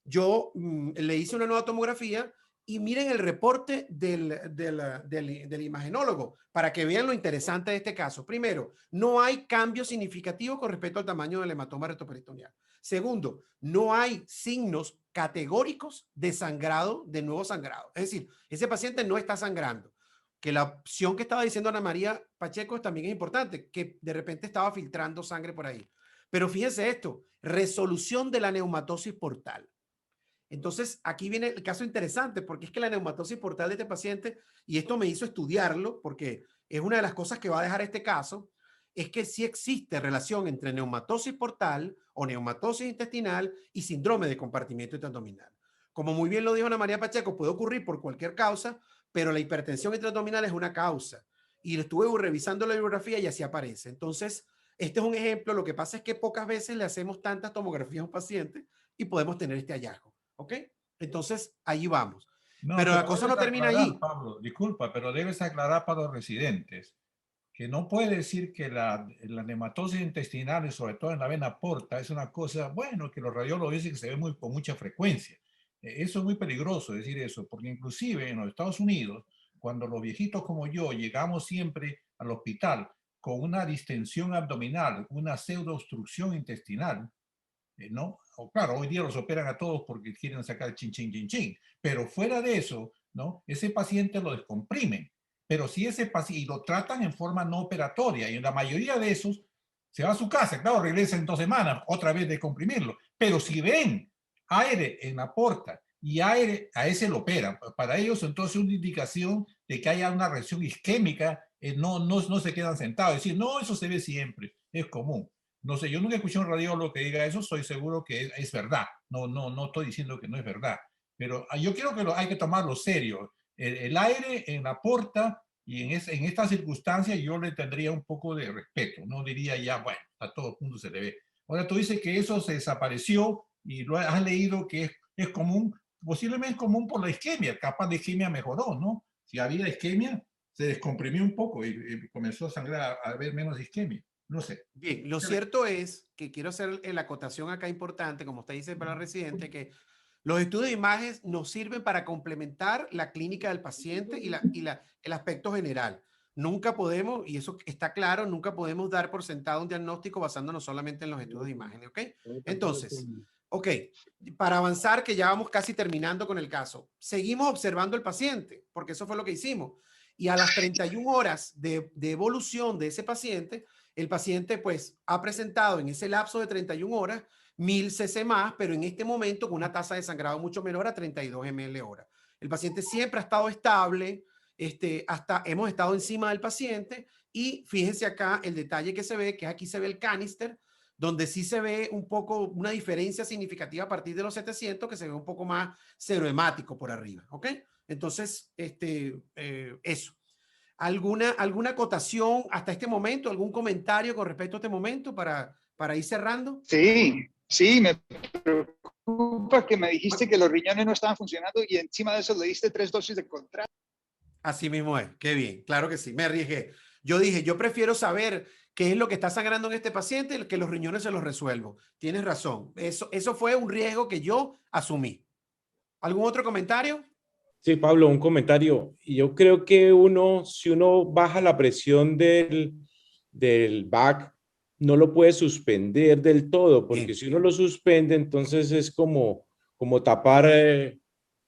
yo le hice una nueva tomografía y miren el reporte del imagenólogo para que vean lo interesante de este caso. Primero, no hay cambio significativo con respecto al tamaño del hematoma retroperitoneal. Segundo, no hay signos categóricos de sangrado, de nuevo sangrado. Es decir, ese paciente no está sangrando. Que la opción que estaba diciendo Ana María Pacheco también es importante, que de repente estaba filtrando sangre por ahí. Pero fíjense esto, resolución de la neumatosis portal. Entonces, aquí viene el caso interesante, porque es que la neumatosis portal de este paciente, y esto me hizo estudiarlo, porque es una de las cosas que va a dejar este caso, es que sí existe relación entre neumatosis portal o neumatosis intestinal y síndrome de compartimiento intraabdominal. Como muy bien lo dijo Ana María Pacheco, puede ocurrir por cualquier causa, pero la hipertensión intraabdominal es una causa. Y estuve revisando la bibliografía y así aparece. Entonces, este es un ejemplo. Lo que pasa es que pocas veces le hacemos tantas tomografías a un paciente y podemos tener este hallazgo. ¿Ok? Entonces, ahí vamos. Pero la cosa no termina ahí.
Pablo, disculpa, pero debes aclarar para los residentes que no puede decir que la neumatosis intestinal, y sobre todo en la vena porta, es una cosa, bueno, que los radiólogos dicen que se ve con mucha frecuencia. Eso es muy peligroso decir eso, porque inclusive en los Estados Unidos, cuando los viejitos como yo llegamos siempre al hospital con una distensión abdominal, una pseudoobstrucción intestinal, ¿no? O claro, hoy día los operan a todos porque quieren sacar chin, chin, chin, chin, pero fuera de eso, ¿no? Ese paciente lo descomprimen, pero si ese paciente, y lo tratan en forma no operatoria, y en la mayoría de esos se va a su casa, claro, regresa en 2 semanas, otra vez descomprimirlo, pero si ven aire en la porta y aire, a ese lo operan. Para ellos, entonces, una indicación de que haya una reacción isquémica, no se quedan sentados. Es decir, no, eso se ve siempre, es común. No sé, yo nunca escuché a un radiólogo que diga eso, estoy seguro que es verdad. No estoy diciendo que no es verdad. Pero yo creo que hay que tomarlo serio. El aire en la porta y en estas circunstancias yo le tendría un poco de respeto. No diría ya, bueno, a todo el mundo se le ve. Ahora tú dices que eso se desapareció y lo has leído que es común, posiblemente es común por la isquemia. Capaz la isquemia mejoró, ¿no? Si había isquemia, se descomprimió un poco y comenzó a sangrar, a haber menos isquemia. No sé.
Bien, lo cierto es que quiero hacer la acotación acá importante, como usted dice para el residente, que los estudios de imágenes nos sirven para complementar la clínica del paciente y el aspecto general. Nunca podemos, y eso está claro, nunca podemos dar por sentado un diagnóstico basándonos solamente en los estudios de imágenes, ¿ok? Entonces, ok, para avanzar, que ya vamos casi terminando con el caso, seguimos observando al paciente, porque eso fue lo que hicimos. Y a las 31 horas de evolución de ese paciente, el paciente pues ha presentado en ese lapso de 31 horas 1000 cc más, pero en este momento con una tasa de sangrado mucho menor a 32 ml hora. El paciente siempre ha estado estable, hasta hemos estado encima del paciente y fíjense acá el detalle que se ve, que aquí se ve el canister, donde sí se ve un poco una diferencia significativa a partir de los 700, que se ve un poco más serohemático por arriba, ¿ok? Entonces, eso. ¿Alguna acotación hasta este momento? ¿Algún comentario con respecto a este momento para ir cerrando?
Sí, me preocupa que me dijiste que los riñones no estaban funcionando y encima de eso le diste 3 dosis de contraste.
Así mismo es, qué bien, claro que sí, me arriesgué. Yo dije, yo prefiero saber qué es lo que está sangrando en este paciente que los riñones se los resuelvo. Tienes razón, eso fue un riesgo que yo asumí. ¿Algún otro comentario?
Sí, Pablo, un comentario. Yo creo que si uno baja la presión del back, no lo puede suspender del todo, porque si uno lo suspende, entonces es como tapar,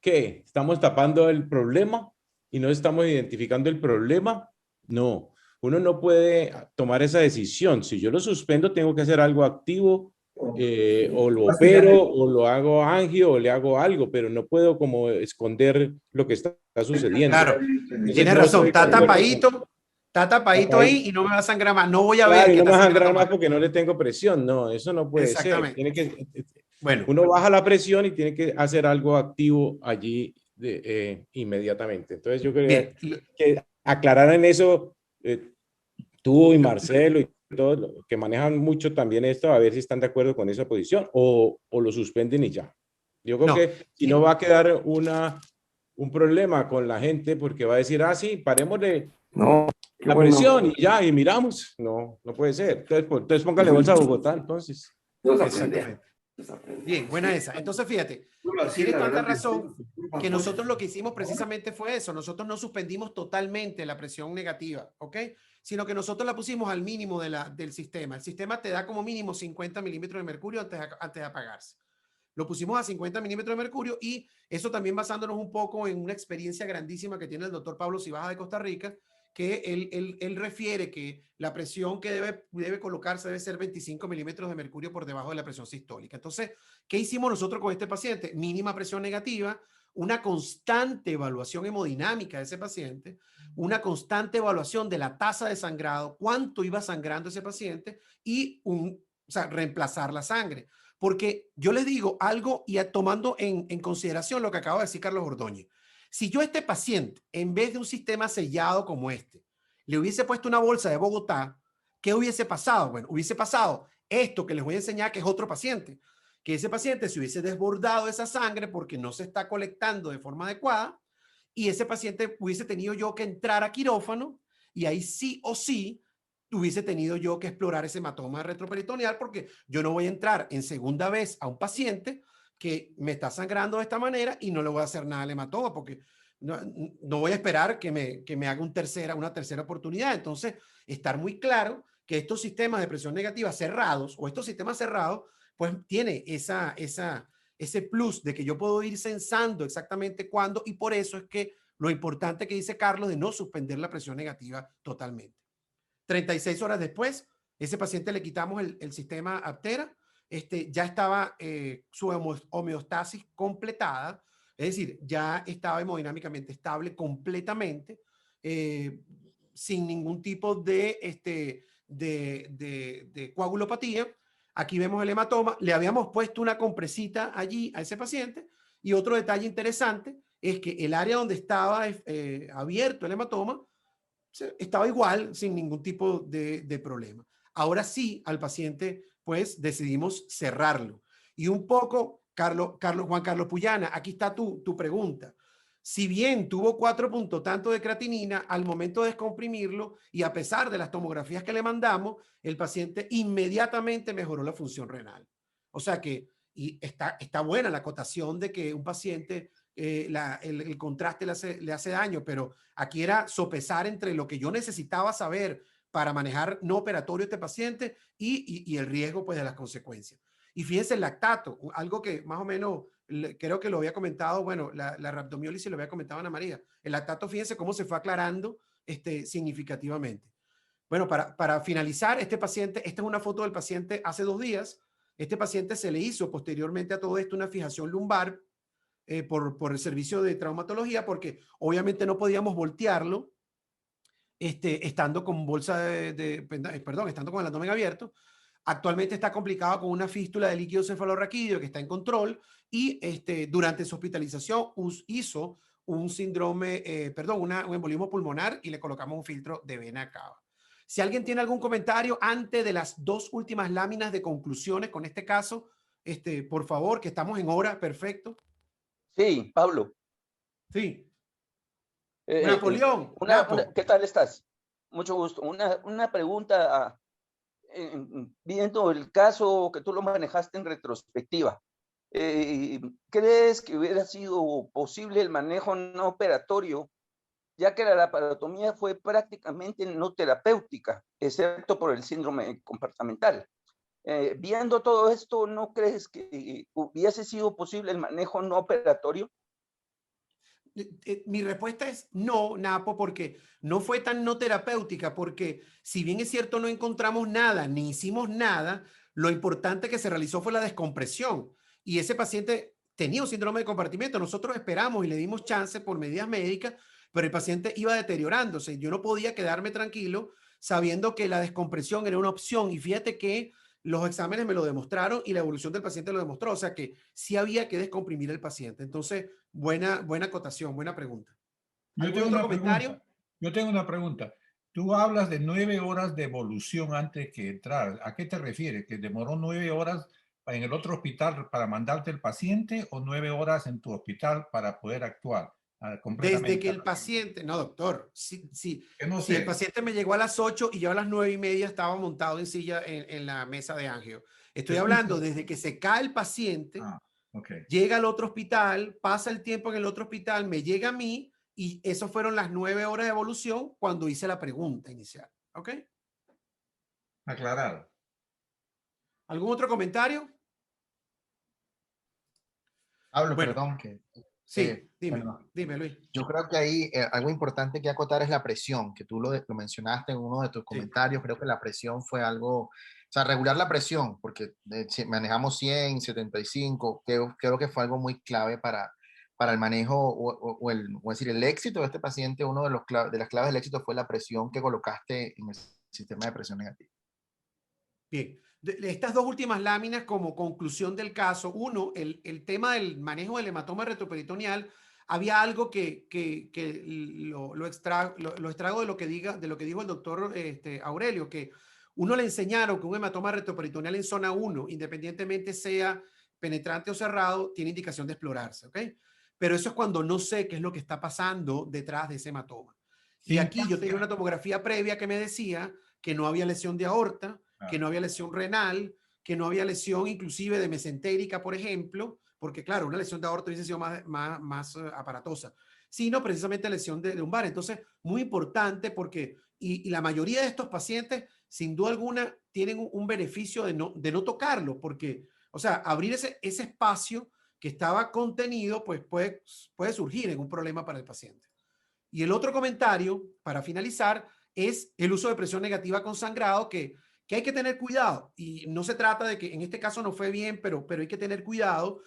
¿qué? ¿Estamos tapando el problema y no estamos identificando el problema? No, uno no puede tomar esa decisión. Si yo lo suspendo, tengo que hacer algo activo, o lo opero, o lo hago angio, o le hago algo, pero no puedo como esconder lo que está sucediendo.
Claro, tienes razón, está tapadito ahí y no me va a sangrar más. No voy a ver.
Y no me va a sangrar más porque no le tengo presión. No, eso no puede ser. Tiene que, uno baja la presión y tiene que hacer algo activo allí inmediatamente. Entonces yo quería que aclararan eso tú y Marcelo y todos que manejan mucho también esto, a ver si están de acuerdo con esa posición o lo suspenden y ya. Yo creo que si no va a quedar un problema con la gente porque va a decir, sí, paremos de la presión y ya, y miramos. No puede ser. Entonces póngale bolsa a Bogotá, entonces.
Exactamente. Bien, buena esa. Entonces, fíjate, tiene tanta razón que nosotros lo que hicimos precisamente fue eso. Nosotros no suspendimos totalmente la presión negativa, ¿ok? Sino que nosotros la pusimos al mínimo del sistema. El sistema te da como mínimo 50 milímetros de mercurio antes de apagarse. Lo pusimos a 50 milímetros de mercurio y eso también basándonos un poco en una experiencia grandísima que tiene el doctor Pablo Cibaja de Costa Rica, que él refiere que la presión que debe colocarse debe ser 25 milímetros de mercurio por debajo de la presión sistólica. Entonces, ¿qué hicimos nosotros con este paciente? Mínima presión negativa, una constante evaluación hemodinámica de ese paciente, una constante evaluación de la tasa de sangrado, cuánto iba sangrando ese paciente y reemplazar la sangre. Porque yo les digo algo y tomando en consideración lo que acaba de decir Carlos Ordóñez. Si yo a este paciente, en vez de un sistema sellado como este, le hubiese puesto una bolsa de Bogotá, ¿qué hubiese pasado? Bueno, hubiese pasado esto que les voy a enseñar, que es otro paciente, que ese paciente se hubiese desbordado esa sangre porque no se está colectando de forma adecuada y ese paciente hubiese tenido yo que entrar a quirófano y ahí sí o sí hubiese tenido yo que explorar ese hematoma retroperitoneal porque yo no voy a entrar en segunda vez a un paciente que me está sangrando de esta manera y no le voy a hacer nada al hematoma porque no voy a esperar que me haga una tercera oportunidad. Entonces, estar muy claro que estos sistemas de presión negativa cerrados o estos sistemas cerrados, pues tiene ese plus de que yo puedo ir censando exactamente cuándo, y por eso es que lo importante que dice Carlos de no suspender la presión negativa totalmente. 36 horas después, ese paciente le quitamos el sistema Aptera, ya estaba su homeostasis completada, es decir, ya estaba hemodinámicamente estable completamente, sin ningún tipo de coagulopatía. Aquí vemos el hematoma, le habíamos puesto una compresita allí a ese paciente, y otro detalle interesante es que el área donde estaba abierto el hematoma estaba igual, sin ningún tipo de problema. Ahora sí, al paciente, pues decidimos cerrarlo. Y un poco, Juan Carlos Puyana, aquí está tu pregunta. Si bien tuvo 4 puntos tanto de creatinina, al momento de descomprimirlo y a pesar de las tomografías que le mandamos, el paciente inmediatamente mejoró la función renal. O sea que está buena la acotación de que un paciente, el contraste le hace daño, pero aquí era sopesar entre lo que yo necesitaba saber para manejar no operatorio este paciente y el riesgo, pues, de las consecuencias. Y fíjense el lactato, algo que más o menos creo que lo había comentado, bueno, la rhabdomiólisis lo había comentado Ana María. El lactato, fíjense cómo se fue aclarando significativamente. Bueno, para finalizar, este paciente, esta es una foto del paciente hace 2 días. Este paciente se le hizo posteriormente a todo esto una fijación lumbar por el servicio de traumatología, porque obviamente no podíamos voltearlo estando con estando con el abdomen abierto. Actualmente está complicado con una fístula de líquido cefalorraquídeo que está en control, y durante su hospitalización hizo un síndrome, un embolismo pulmonar, y le colocamos un filtro de vena cava. Si alguien tiene algún comentario antes de las 2 últimas láminas de conclusiones con este caso, por favor, que estamos en hora, perfecto.
Sí, Pablo.
Sí. Napoleón.
¿Qué tal estás? Mucho gusto. Una pregunta, viendo el caso que tú lo manejaste en retrospectiva. ¿Crees que hubiera sido posible el manejo no operatorio, ya que la laparotomía fue prácticamente no terapéutica, excepto por el síndrome comportamental? Viendo todo esto, ¿no crees que hubiese sido posible el manejo no operatorio?
Mi respuesta es no, Napo, porque no fue tan no terapéutica, porque si bien es cierto no encontramos nada, ni hicimos nada, lo importante que se realizó fue la descompresión, y ese paciente tenía un síndrome de compartimiento. Nosotros esperamos y le dimos chance por medidas médicas, pero el paciente iba deteriorándose. Yo no podía quedarme tranquilo sabiendo que la descompresión era una opción, y fíjate que los exámenes me lo demostraron y la evolución del paciente lo demostró. O sea que sí había que descomprimir el paciente. Entonces, buena acotación, buena pregunta. ¿Algún otro comentario?
Yo tengo una pregunta. Tú hablas de 9 horas de evolución antes que entrar. ¿A qué te refieres? ¿Que demoró 9 horas en el otro hospital para mandarte el paciente, o 9 horas en tu hospital para poder actuar?
Desde que el paciente, no, doctor, si el paciente me llegó a las 8 y yo a las 9:30 estaba montado en silla en la mesa de angio. Estoy hablando desde que se cae el paciente, llega al otro hospital, pasa el tiempo en el otro hospital, me llega a mí, y eso fueron las 9 horas de evolución cuando hice la pregunta inicial. ¿Ok?
Aclarado.
¿Algún otro comentario?
Pablo, perdón.
Sí, dime, Luis.
Yo creo que ahí algo importante que acotar es la presión, que tú lo mencionaste en uno de tus comentarios. Creo que la presión fue algo, o sea, regular la presión, porque manejamos 100, 75, creo que fue algo muy clave para el manejo el éxito de este paciente. Uno de las claves del éxito fue la presión que colocaste en el sistema de presión negativa.
Bien. Estas 2 últimas láminas como conclusión del caso. Uno, el tema del manejo del hematoma retroperitoneal. Había algo que lo extraigo de lo que dijo el doctor Aurelio, que uno le enseñaron que un hematoma retroperitoneal en zona 1, independientemente sea penetrante o cerrado, tiene indicación de explorarse, ¿ok? Pero eso es cuando no sé qué es lo que está pasando detrás de ese hematoma. Y aquí yo tenía una tomografía previa que me decía que no había lesión de aorta, que no había lesión renal, que no había lesión inclusive de mesentérica, por ejemplo, porque claro, una lesión de aorta hubiese sido más aparatosa, sino precisamente lesión de lumbar. Entonces, muy importante porque, y la mayoría de estos pacientes, sin duda alguna, tienen un beneficio de no tocarlo, porque, o sea, abrir ese espacio que estaba contenido, pues puede surgir en un problema para el paciente. Y el otro comentario, para finalizar, es el uso de presión negativa con sangrado, que hay que tener cuidado. Y no se trata de que en este caso no fue bien, pero hay que tener cuidado,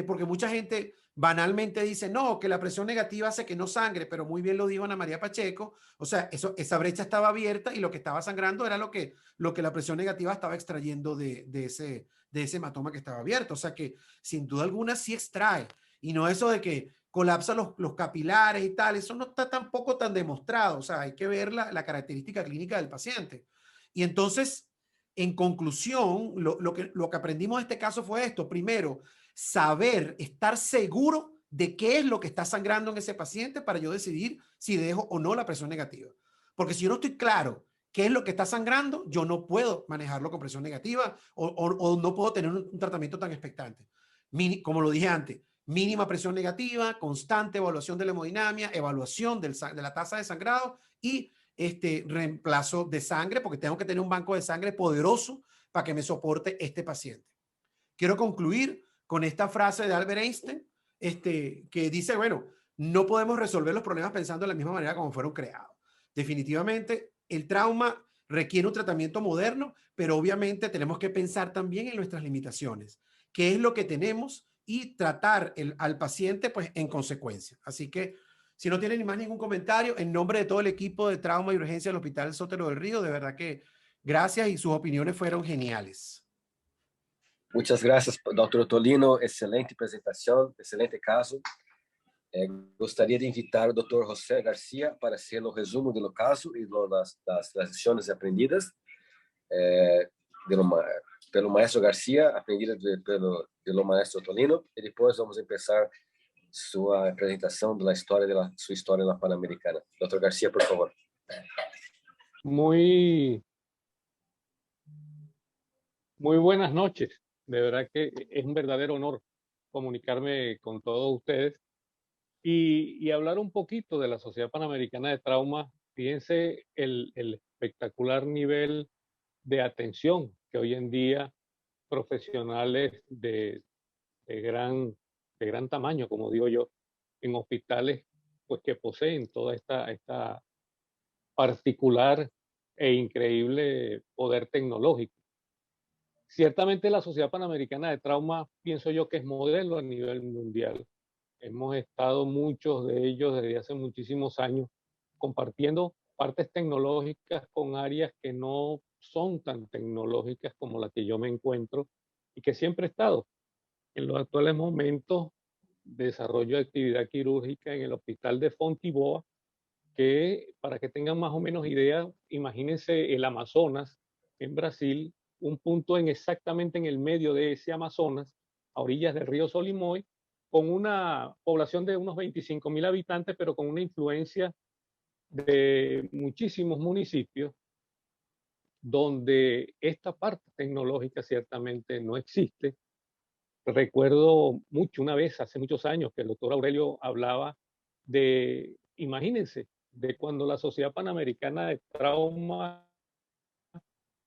porque mucha gente banalmente dice, no, que la presión negativa hace que no sangre, pero muy bien lo dijo Ana María Pacheco. O sea, esa brecha estaba abierta y lo que estaba sangrando era lo que la presión negativa estaba extrayendo de ese hematoma que estaba abierto. O sea que sin duda alguna sí extrae. Y no eso de que colapsa los capilares y tal, eso no está tampoco tan demostrado. O sea, hay que ver la característica clínica del paciente. Y entonces, en conclusión, lo que aprendimos de este caso fue esto. Primero, saber, estar seguro de qué es lo que está sangrando en ese paciente para yo decidir si dejo o no la presión negativa. Porque si yo no estoy claro qué es lo que está sangrando, yo no puedo manejarlo con presión negativa o no puedo tener un tratamiento tan expectante. Como lo dije antes, mínima presión negativa, constante evaluación de la hemodinamia, evaluación de la tasa de sangrado y reemplazo de sangre, porque tengo que tener un banco de sangre poderoso para que me soporte este paciente. Quiero concluir con esta frase de Albert Einstein, que dice, bueno, no podemos resolver los problemas pensando de la misma manera como fueron creados. Definitivamente, el trauma requiere un tratamiento moderno, pero obviamente tenemos que pensar también en nuestras limitaciones, qué es lo que tenemos y tratar al paciente pues en consecuencia. Así que si no tienen ni más ningún comentario, en nombre de todo el equipo de trauma y urgencia del Hospital Sotero del Río, de verdad que gracias y sus opiniones fueron geniales.
Muchas gracias, Dr. Tolino. Excelente presentación, excelente caso. Gostaria de invitar o Dr. José Garcia para hacer o resumo do caso e das lições aprendidas pelo maestro Garcia, aprendidas pelo maestro Tolino, e depois vamos começar sua apresentação da história sua história na Pan-Americana. Dr. Garcia, por favor.
Muy buenas noches. De verdad que es un verdadero honor comunicarme con todos ustedes y hablar un poquito de la Sociedad Panamericana de Trauma. Fíjense el espectacular nivel de atención que hoy en día profesionales de gran tamaño, como digo yo, en hospitales pues que poseen toda esta particular e increíble poder tecnológico. Ciertamente la Sociedad Panamericana de Trauma, pienso yo que es modelo a nivel mundial. Hemos estado muchos de ellos desde hace muchísimos años compartiendo partes tecnológicas con áreas que no son tan tecnológicas como la que yo me encuentro y que siempre he estado. En los actuales momentos, desarrollo de actividad quirúrgica en el Hospital de Fonteboa, que para que tengan más o menos idea, imagínense el Amazonas en Brasil, un punto exactamente en el medio de ese Amazonas, a orillas del río Solimoy, con una población de unos 25.000 habitantes, pero con una influencia de muchísimos municipios, donde esta parte tecnológica ciertamente no existe. Recuerdo mucho una vez, hace muchos años, que el doctor Aurelio hablaba de, imagínense, de cuando la Sociedad Panamericana de Trauma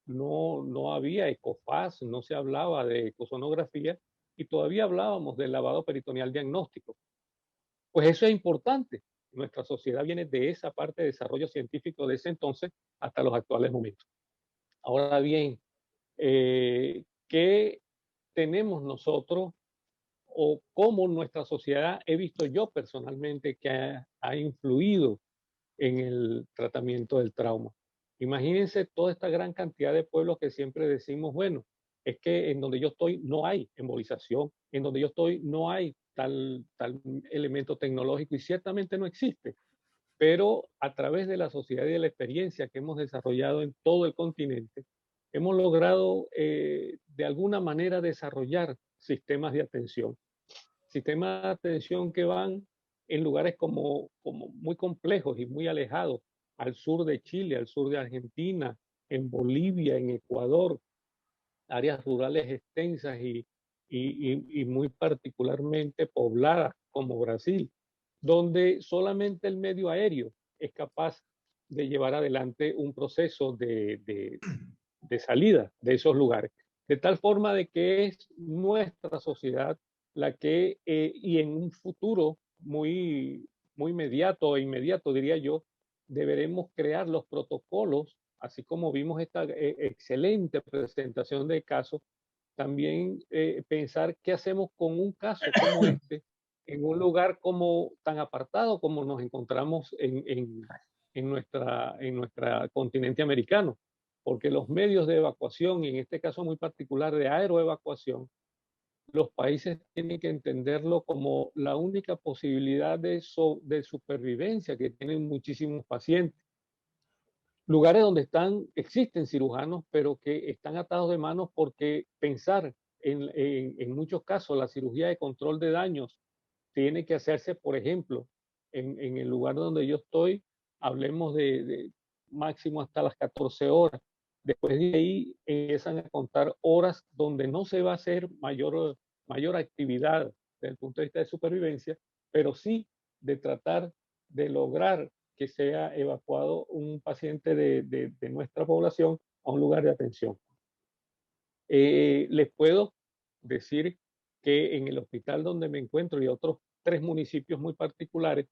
no había ecofaz, no se hablaba de ecosonografía y todavía hablábamos del lavado peritoneal diagnóstico. Pues eso es importante. Nuestra sociedad viene de esa parte de desarrollo científico de ese entonces hasta los actuales momentos. Ahora bien, ¿qué tenemos nosotros o cómo nuestra sociedad, he visto yo personalmente, que ha influido en el tratamiento del trauma? Imagínense toda esta gran cantidad de pueblos que siempre decimos, bueno, es que en donde yo estoy no hay embolización, en donde yo estoy no hay tal elemento tecnológico y ciertamente no existe. Pero a través de la sociedad y de la experiencia que hemos desarrollado en todo el continente, hemos logrado de alguna manera desarrollar sistemas de atención que van en lugares como muy complejos y muy alejados, al sur de Chile, al sur de Argentina, en Bolivia, en Ecuador, áreas rurales extensas y y muy particularmente pobladas como Brasil, donde solamente el medio aéreo es capaz de llevar adelante un proceso de salida de esos lugares. De tal forma de que es nuestra sociedad la que, y en un futuro muy inmediato diría yo, deberemos crear los protocolos, así como vimos esta excelente presentación de casos, también pensar qué hacemos con un caso como este en un lugar como tan apartado como nos encontramos en nuestra continente americano, porque los medios de evacuación, y en este caso muy particular de aeroevacuación, los países tienen que entenderlo como la única posibilidad de supervivencia que tienen muchísimos pacientes. Lugares donde existen cirujanos, pero que están atados de manos porque pensar en muchos casos la cirugía de control de daños tiene que hacerse, por ejemplo, en el lugar donde yo estoy, hablemos de máximo hasta las 14 horas. Después de ahí empiezan a contar horas donde no se va a hacer mayor actividad desde el punto de vista de supervivencia, pero sí de tratar de lograr que sea evacuado un paciente de nuestra población a un lugar de atención. Les puedo decir que en el hospital donde me encuentro y otros 3 municipios muy particulares,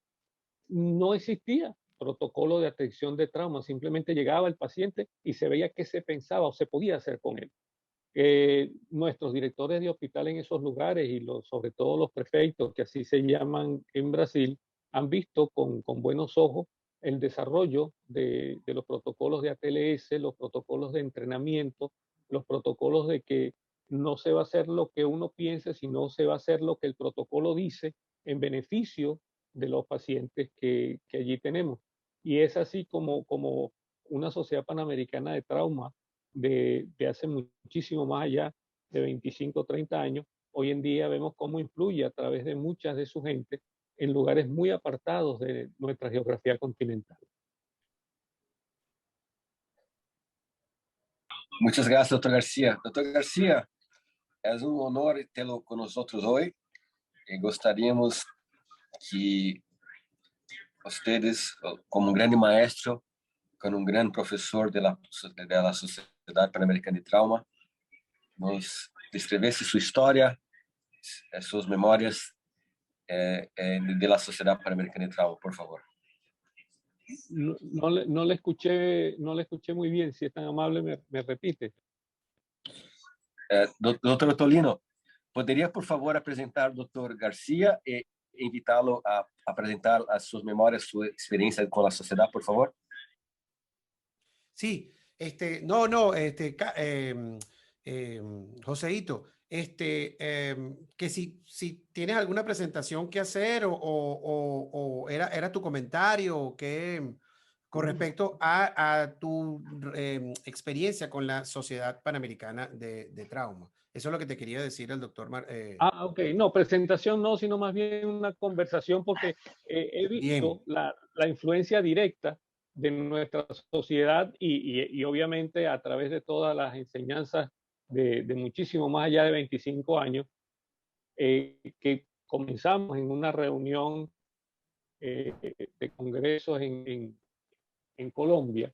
no existía protocolo de atención de trauma, simplemente llegaba el paciente y se veía qué se pensaba o se podía hacer con él. Nuestros directores de hospital en esos lugares y sobre todo los prefeitos, que así se llaman en Brasil, han visto con buenos ojos el desarrollo de los protocolos de ATLS, los protocolos de entrenamiento, los protocolos de que no se va a hacer lo que uno piense, sino se va a hacer lo que el protocolo dice en beneficio de los pacientes que allí tenemos. Y es así como una sociedad panamericana de trauma de hace muchísimo más allá de 25 o 30 años, hoy en día vemos cómo influye a través de muchas de su gente en lugares muy apartados de nuestra geografía continental.
Muchas gracias, doctor García. Doctor García, es un honor tenerlo con nosotros hoy. Gostaríamos que ustedes, como un gran maestro, con un gran profesor de la Sociedad Panamericana de Trauma, nos describiese su historia, sus memorias de la Sociedad Panamericana de Trauma, por favor.
No le escuché muy bien. Si es tan amable, me repite.
Doctor Tolino, ¿podría por favor presentar al doctor García e invitarlo a presentar sus memorias, su experiencia con la sociedad, por favor?
Sí, Joseito, que si tienes alguna presentación que hacer o era tu comentario que con respecto a tu experiencia con la Sociedad Panamericana de Trauma. Eso es lo que te quería decir el doctor.
Ok, no, presentación no, sino más bien una conversación porque he visto la influencia directa de nuestra sociedad y obviamente a través de todas las enseñanzas de muchísimo más allá de 25 años, que comenzamos en una reunión de congresos en Colombia,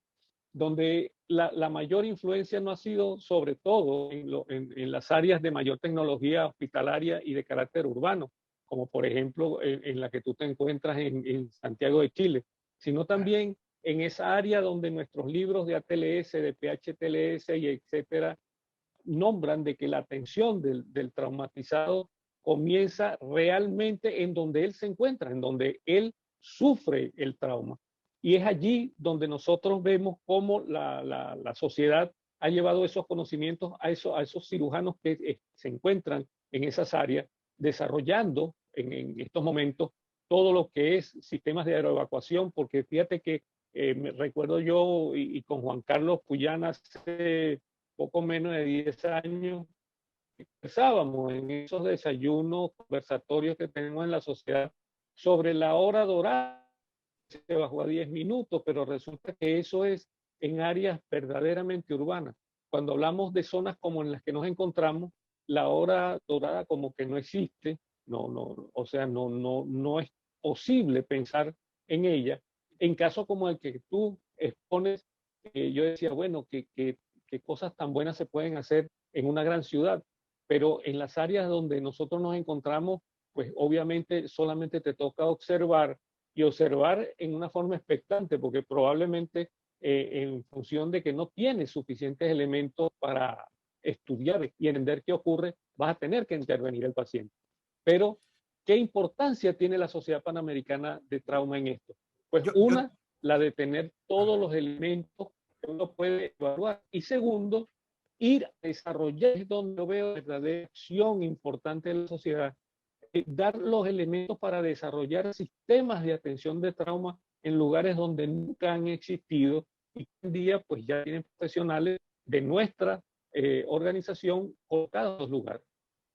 donde la mayor influencia no ha sido sobre todo en las áreas de mayor tecnología hospitalaria y de carácter urbano, como por ejemplo en la que tú te encuentras en Santiago de Chile, sino también en esa área donde nuestros libros de ATLS, de PHTLS y etcétera, nombran de que la atención del traumatizado comienza realmente en donde él se encuentra, en donde él sufre el trauma. Y es allí donde nosotros vemos cómo la sociedad ha llevado esos conocimientos a esos cirujanos que se encuentran en esas áreas, desarrollando en estos momentos todo lo que es sistemas de aeroevacuación, porque fíjate que me recuerdo yo y con Juan Carlos Puyana hace poco menos de 10 años, conversábamos en esos desayunos, conversatorios que tenemos en la sociedad sobre la hora dorada, se bajó a 10 minutos, pero resulta que eso es en áreas verdaderamente urbanas. Cuando hablamos de zonas como en las que nos encontramos, la hora dorada como que no existe, o sea, no es posible pensar en ella. En caso como el que tú expones, yo decía, bueno, qué cosas tan buenas se pueden hacer en una gran ciudad, pero en las áreas donde nosotros nos encontramos, pues obviamente solamente te toca observar y observar en una forma expectante, porque probablemente en función de que no tienes suficientes elementos para estudiar y entender qué ocurre, vas a tener que intervenir el paciente. Pero, ¿qué importancia tiene la Sociedad Panamericana de Trauma en esto? Pues la de tener todos los elementos que uno puede evaluar. Y segundo, ir a desarrollar, es donde yo veo la verdadera acción importante de la sociedad, dar los elementos para desarrollar sistemas de atención de trauma en lugares donde nunca han existido y hoy en día pues ya tienen profesionales de nuestra organización colocados en los lugares.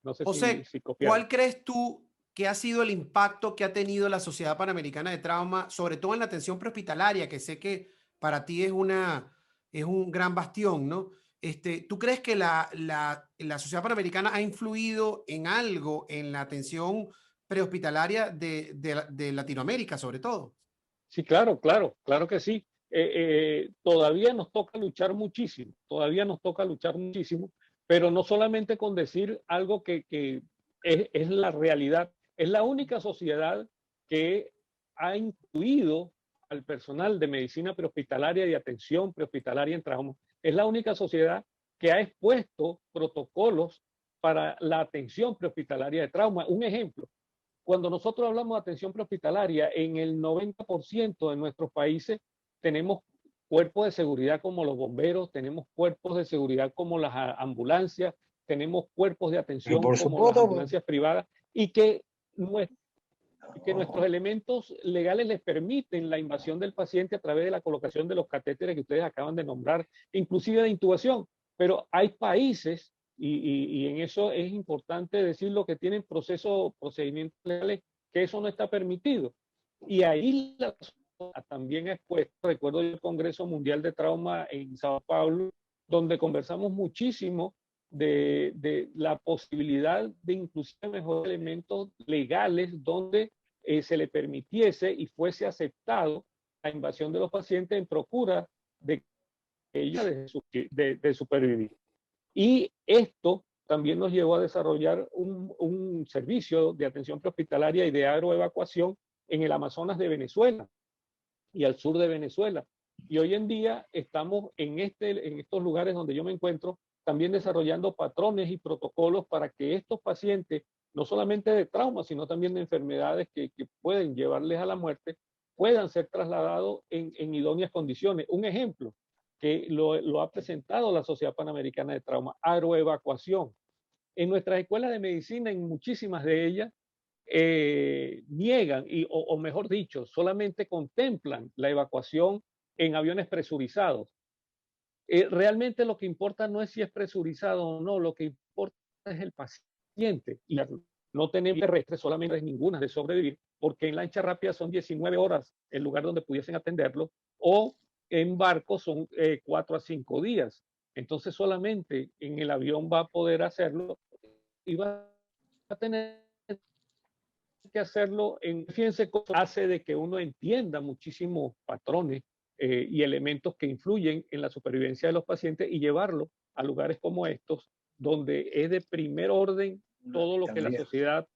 No sé
José,
si copiaron.
¿cuál crees tú que ha sido el impacto que ha tenido la Sociedad Panamericana de Trauma, sobre todo en la atención prehospitalaria, que sé que para ti es un gran bastión, ¿no? ¿Tú crees que la Sociedad Panamericana ha influido en algo en la atención prehospitalaria de Latinoamérica, sobre todo?
Sí, claro que sí. Todavía nos toca luchar muchísimo, pero no solamente con decir algo que es la realidad. Es la única sociedad que ha incluido al personal de medicina prehospitalaria y atención prehospitalaria en trauma. Es la única sociedad que ha expuesto protocolos para la atención prehospitalaria de trauma. Un ejemplo, cuando nosotros hablamos de atención prehospitalaria, en el 90% de nuestros países tenemos cuerpos de seguridad como los bomberos, tenemos cuerpos de seguridad como las ambulancias, tenemos cuerpos de atención como las ambulancias privadas, y que nuestros elementos legales les permiten la invasión del paciente a través de la colocación de los catéteres que ustedes acaban de nombrar, inclusive de intubación. Pero hay países, y en eso es importante decirlo, que tienen procedimientos legales que eso no está permitido. Y ahí también ha expuesto, recuerdo el Congreso Mundial de Trauma en Sao Paulo, donde conversamos muchísimo de la posibilidad de inclusive mejorar elementos legales donde se le permitiese y fuese aceptado la invasión de los pacientes en procura de ella de supervivir. Y esto también nos llevó a desarrollar un servicio de atención prehospitalaria y de aeroevacuación en el Amazonas de Venezuela y al sur de Venezuela. Y hoy en día estamos en estos lugares donde yo me encuentro, también desarrollando patrones y protocolos para que estos pacientes, no solamente de trauma, sino también de enfermedades que pueden llevarles a la muerte, puedan ser trasladados en idóneas condiciones. Un ejemplo que lo ha presentado la Sociedad Panamericana de Trauma, aeroevacuación. En nuestras escuelas de medicina, en muchísimas de ellas, niegan, o mejor dicho, solamente contemplan la evacuación en aviones presurizados. Realmente lo que importa no es si es presurizado o no, lo que importa es el paciente. Y no tenemos terrestre, solamente es ninguna de sobrevivir, porque en lancha rápida son 19 horas el lugar donde pudiesen atenderlo, o en barco son 4 a 5 días. Entonces solamente en el avión va a poder hacerlo y va a tener que hacerlo fíjense cómo hace de que uno entienda muchísimos patrones y elementos que influyen en la supervivencia de los pacientes y llevarlo a lugares como estos, donde es de primer orden todo lo que la sociedad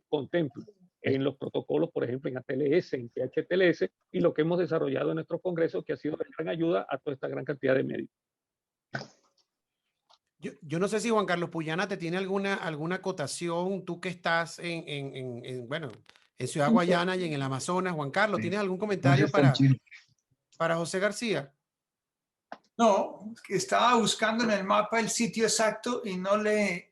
contempla en los protocolos, por ejemplo, en ATLS, en PHTLS, y lo que hemos desarrollado en nuestro congreso, que ha sido de gran ayuda a toda esta gran cantidad de médicos.
Yo no sé si Juan Carlos Puyana te tiene alguna acotación, tú que estás en Ciudad Guayana y en el Amazonas. Juan Carlos, ¿tienes algún comentario para José García?
No, estaba buscando en el mapa el sitio exacto y no le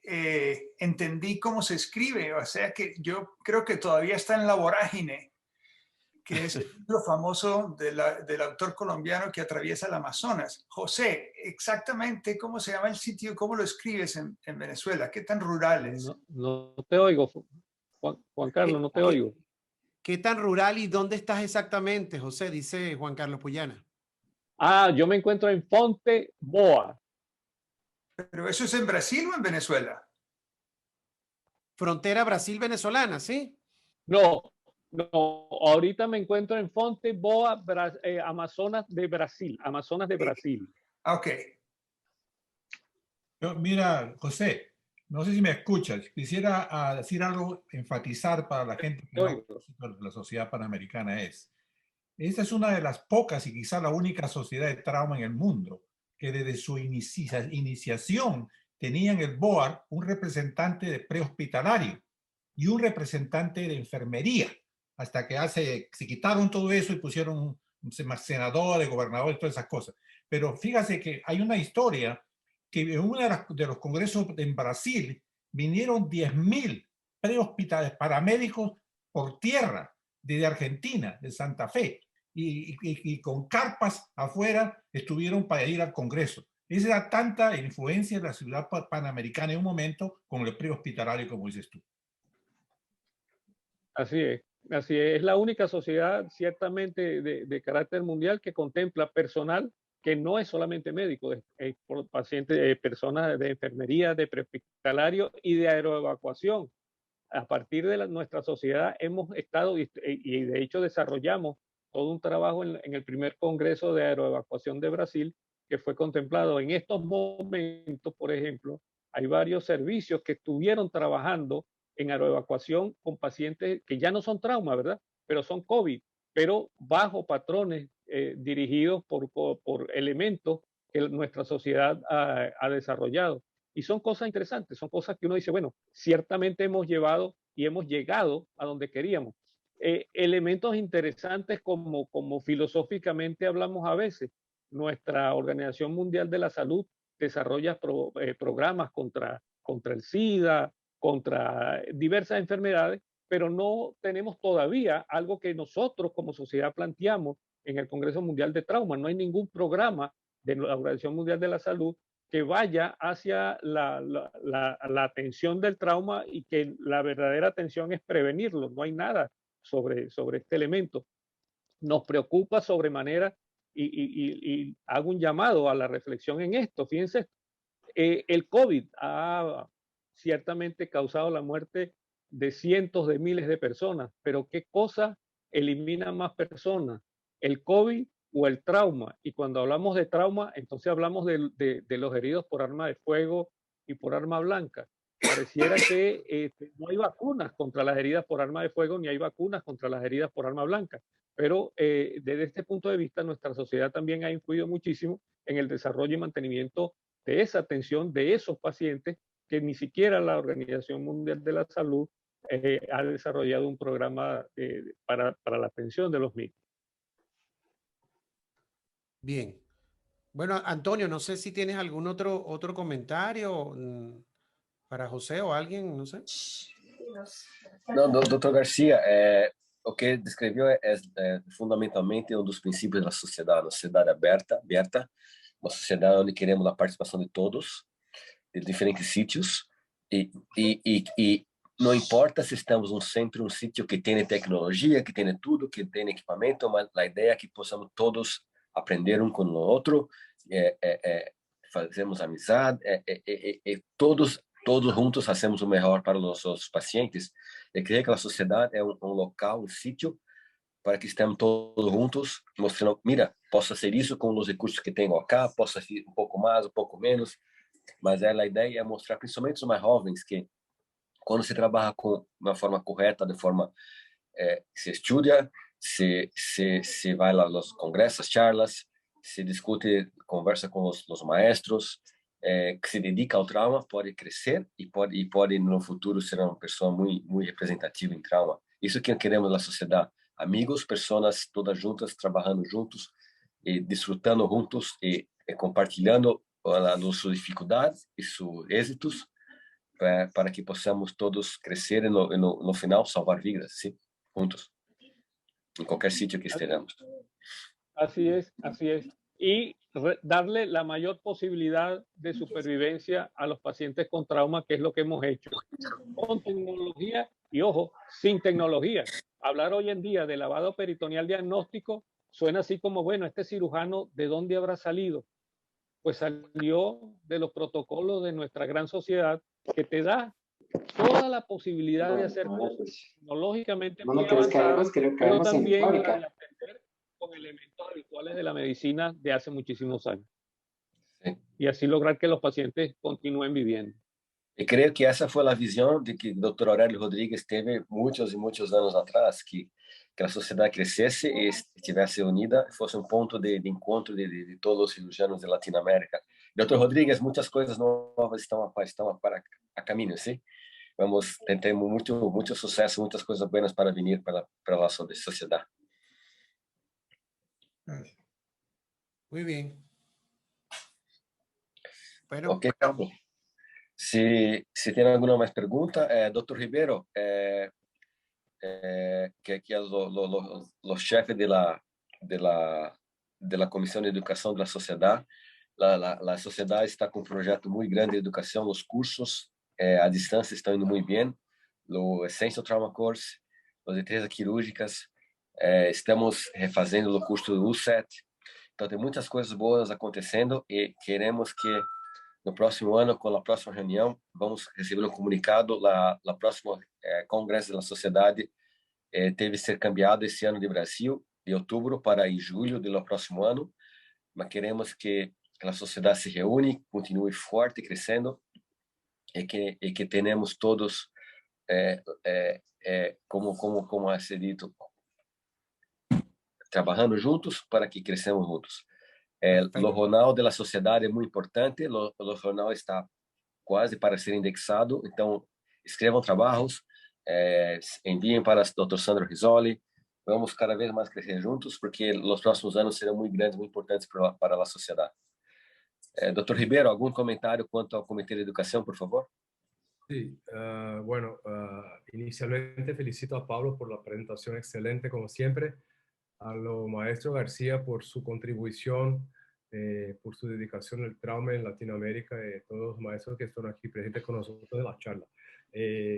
entendí cómo se escribe. O sea que yo creo que todavía está en La Vorágine, que es lo famoso del autor colombiano que atraviesa el Amazonas. José, exactamente cómo se llama el sitio, cómo lo escribes en Venezuela, qué tan rural es.
No te oigo, Juan Carlos, no te oigo.
¿Qué tan rural y dónde estás exactamente, José? Dice Juan Carlos Puyana.
Yo me encuentro en Fonte Boa.
¿Pero eso es en Brasil o en Venezuela?
Frontera Brasil-Venezolana, ¿sí?
No, no, ahorita me encuentro en Fonte Boa, Amazonas de Brasil, Amazonas de Brasil.
Ok.
Mira, José, no sé si me escuchas. Quisiera decir algo, enfatizar para la gente que no conoce la Sociedad Panamericana esta es una de las pocas y quizá la única sociedad de trauma en el mundo que desde su iniciación tenía en el BOAR un representante de prehospitalario y un representante de enfermería, hasta que se quitaron todo eso y pusieron senadores, gobernadores, todas esas cosas. Pero fíjate que hay una historia que en uno de los congresos en Brasil vinieron 10.000 prehospitales paramédicos por tierra desde Argentina, de Santa Fe, y con carpas afuera estuvieron para ir al Congreso. Esa era tanta influencia de la ciudad panamericana en un momento con el prehospitalario, como dices tú.
Así es. Así es la única sociedad ciertamente de carácter mundial que contempla personal que no es solamente médico, es pacientes, personas de enfermería, de prehospitalario y de aeroevacuación. A partir de nuestra sociedad hemos estado y de hecho desarrollamos todo un trabajo en el primer Congreso de Aeroevacuación de Brasil que fue contemplado. En estos momentos, por ejemplo, hay varios servicios que estuvieron trabajando en aeroevacuación con pacientes que ya no son trauma, ¿verdad? Pero son COVID, pero bajo patrones dirigidos por elementos que nuestra sociedad ha desarrollado. Y son cosas interesantes, son cosas que uno dice, bueno, ciertamente hemos llevado y hemos llegado a donde queríamos. Elementos interesantes como filosóficamente hablamos a veces. Nuestra Organización Mundial de la Salud desarrolla programas contra el SIDA, contra diversas enfermedades, pero no tenemos todavía algo que nosotros como sociedad planteamos en el Congreso Mundial de Trauma. No hay ningún programa de la Organización Mundial de la Salud que vaya hacia la atención del trauma y que la verdadera atención es prevenirlo. No hay nada sobre este elemento. Nos preocupa sobremanera y hago un llamado a la reflexión en esto. Fíjense, el COVID ha ciertamente causado la muerte de cientos de miles de personas, pero ¿qué cosa elimina más personas? ¿El COVID o el trauma? Y cuando hablamos de trauma, entonces hablamos de los heridos por arma de fuego y por arma blanca. Pareciera que no hay vacunas contra las heridas por arma de fuego ni hay vacunas contra las heridas por arma blanca. Pero desde este punto de vista, nuestra sociedad también ha influido muchísimo en el desarrollo y mantenimiento de esa atención de esos pacientes que ni siquiera la Organización Mundial de la Salud ha desarrollado un programa para la atención de los mismos.
Bien. Bueno, Antonio, no sé si tienes algún otro comentario para José o alguien, no sé.
Não, Dr. Garcia, o que descreveu é fundamentalmente um dos princípios da sociedade, uma sociedade aberta, uma sociedade onde queremos a participação de todos, de diferentes sítios, e não importa se estamos num centro, um sítio que tem tecnologia, que tem tudo, que tem equipamento, mas a ideia é que possamos todos aprender um com o outro, fazemos amizade, todos juntos fazemos o melhor para os nossos pacientes. Eu creio que a sociedade é um local, um sítio, para que estejamos todos juntos, mostrando, mira, posso fazer isso com os recursos que tenho acá, posso fazer um pouco mais, um pouco menos, mas a ideia é mostrar, principalmente os mais jovens, que quando se trabalha com uma forma correta, de forma se estuda, se vai lá nos congressos, charlas, se discute, conversa com os maestros, que se dedica ao trauma, pode crescer e pode no futuro ser uma pessoa muito representativa em trauma. Isso que queremos na sociedade. Amigos, pessoas todas juntas, trabalhando juntos, e desfrutando juntos e compartilhando as suas dificuldades e seus êxitos, para que possamos todos crescer e no final salvar vidas, sim, juntos, em qualquer sítio que estejamos.
Así es, así es. Y darle la mayor posibilidad de supervivencia a los pacientes con trauma, que es lo que hemos hecho. Con tecnología y, ojo, sin tecnología. Hablar hoy en día de lavado peritoneal diagnóstico suena así como, bueno, este cirujano, ¿de dónde habrá salido? pues salió de los protocolos de nuestra gran sociedad, que te da toda la posibilidad de hacer cosas tecnológicamente muy avanzadas, pero también la de aprender con elementos habituales de la medicina de hace muchísimos años.
Sí.
Y así lograr que los pacientes continúen viviendo.
E creio que essa foi a visão de que o Dr. Aurélio Rodrigues teve muitos e muitos anos atrás, que a sociedade crescesse e estivesse unida, fosse um ponto de encontro de todos os cirurgianos de Latinoamérica. Dr. Rodrigues, muitas coisas novas estão para a caminho, sim? Vamos ter muito sucesso, muitas coisas boas para vir para a sociedade.
Muy bien.
Bueno, ok, Pablo. Se tem alguma mais pergunta, Dr. Ribeiro, que é o chefe da Comissão de Educação da Sociedade. A sociedade está com um projeto muito grande de educação, os cursos à distância estão indo muito bem, o Essential Trauma Course, as destrezas quirúrgicas, estamos refazendo o curso do UCET, então tem muitas coisas boas acontecendo e queremos que no próximo ano, com a próxima reunião, vamos receber um comunicado, o próximo Congresso da Sociedade teve ser cambiado esse ano de Brasil, de outubro para em julho do próximo ano, mas queremos que a sociedade se reúne, continue forte, crescendo, e que tenhamos todos, como é dito, trabalhando juntos para que cresçamos juntos. O jornal da sociedade é muito importante, o jornal está quase para ser indexado, então escrevam trabalhos, enviem para o Dr. Sandro Rizzoli, vamos cada vez mais crescer juntos, porque os próximos anos serão muito grandes, muito importantes para a sociedade. Dr. Ribeiro, algum comentário quanto ao Comitê de Educação, por favor?
Sí, bueno, inicialmente felicito a Pablo por la presentación excelente, como siempre, a lo maestro García por su contribución, por su dedicación al trauma en Latinoamérica, todos los maestros que están aquí presentes con nosotros en la charla.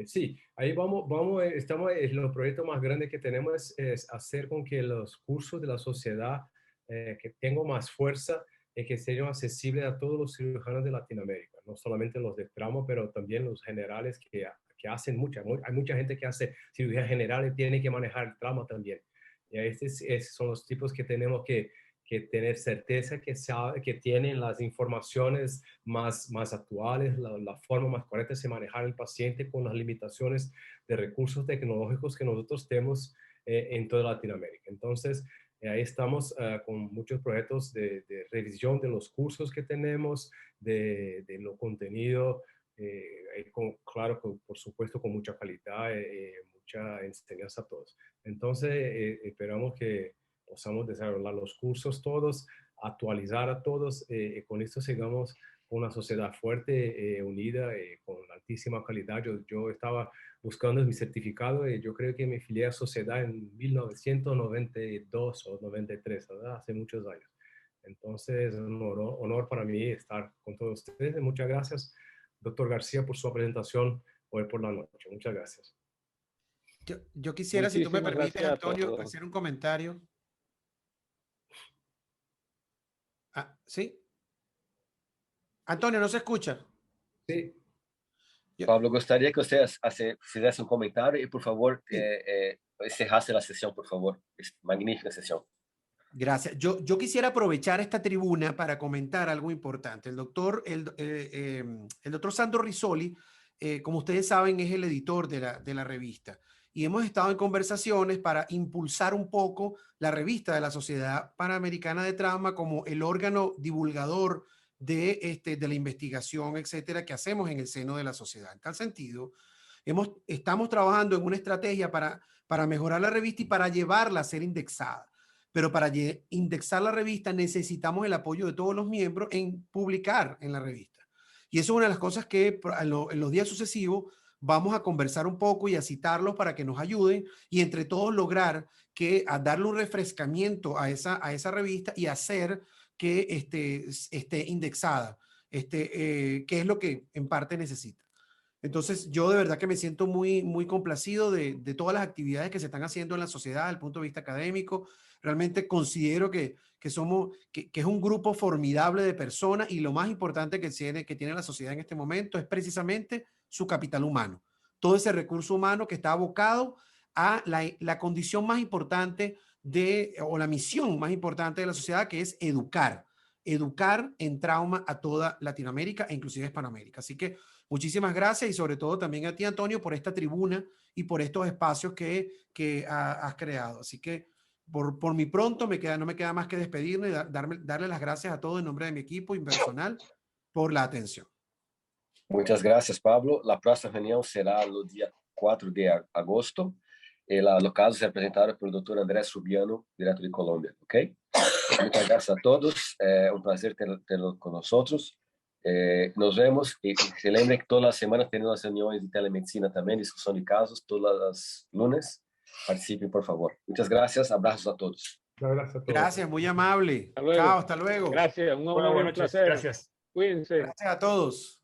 Sí, ahí los proyectos más grandes que tenemos es hacer con que los cursos de la sociedad que tengan más fuerza y que sean accesibles a todos los cirujanos de Latinoamérica, no solamente los de trauma, pero también los generales que hacen hay mucha gente que hace cirugía general y tiene que manejar el trauma también. Y estos son los tipos que tenemos que tener certeza que tienen las informaciones más actuales, la forma más correcta de manejar el paciente con las limitaciones de recursos tecnológicos que nosotros tenemos en toda Latinoamérica. Entonces, ahí estamos con muchos proyectos de revisión de los cursos que tenemos, de lo contenido, claro, por supuesto, con mucha calidad, mucha enseñanza a todos. Entonces, esperamos que podamos desarrollar los cursos todos, actualizar a todos, y con esto sigamos una sociedad fuerte, unida, con altísima calidad. Yo estaba buscando mi certificado y yo creo que me afilié a sociedad en 1992 o 93, ¿verdad? Hace muchos años. Entonces, es un honor para mí estar con todos ustedes. Muchas gracias, doctor García, por su presentación hoy por la noche. Muchas gracias.
Yo quisiera, si tú me permites, Antonio, hacer un comentario. ¿Sí? Antonio, ¿no se escucha?
Sí.
Pablo, gostaria que você fizesse um comentário e, por favor, encerrasse a sessão, por favor. Magnífica sessão.
Gracias. Yo quisiera aprovechar esta tribuna para comentar algo importante. El doctor Sandro Rizzoli, como ustedes saben, es el editor de la revista. Y hemos estado en conversaciones para impulsar un poco la revista de la Sociedad Panamericana de Trauma como el órgano divulgador de la investigación, etcétera, que hacemos en el seno de la sociedad. En tal sentido, estamos trabajando en una estrategia para mejorar la revista y para llevarla a ser indexada. Pero para indexar la revista necesitamos el apoyo de todos los miembros en publicar en la revista. Y eso es una de las cosas que en los días sucesivos vamos a conversar un poco y a citarlos para que nos ayuden y entre todos lograr a darle un refrescamiento a esa revista y hacer que esté indexada, que es lo que en parte necesita. Entonces, yo de verdad que me siento muy, muy complacido de todas las actividades que se están haciendo en la sociedad desde el punto de vista académico. realmente considero que es un grupo formidable de personas, y lo más importante que tiene la sociedad en este momento es precisamente su capital humano. Todo ese recurso humano que está abocado a la condición más importante o la misión más importante de la sociedad, que es educar en trauma a toda Latinoamérica e inclusive Hispanoamérica. Así que muchísimas gracias, y sobre todo también a ti, Antonio, por esta tribuna y por estos espacios que has creado. Así que por mi pronto no me queda más que despedirme y darle las gracias a todos en nombre de mi equipo y personal por la atención.
Muchas gracias, Pablo. La próxima reunión será el día 4 de agosto. Los casos se presentaron por el doctor Andrés Subiano, directo de Colombia. ¿Ok? Muchas gracias a todos. Un placer tenerlo con nosotros. Nos vemos. Y se lembre que todas las semanas tenemos reuniones de telemedicina también, discusión de casos, todas las lunes. Participen, por favor. Muchas gracias. Abrazos a todos.
Gracias, muy amable. Chao, hasta luego.
Gracias, un placer.
Gracias.
Cuídense.
Gracias a todos.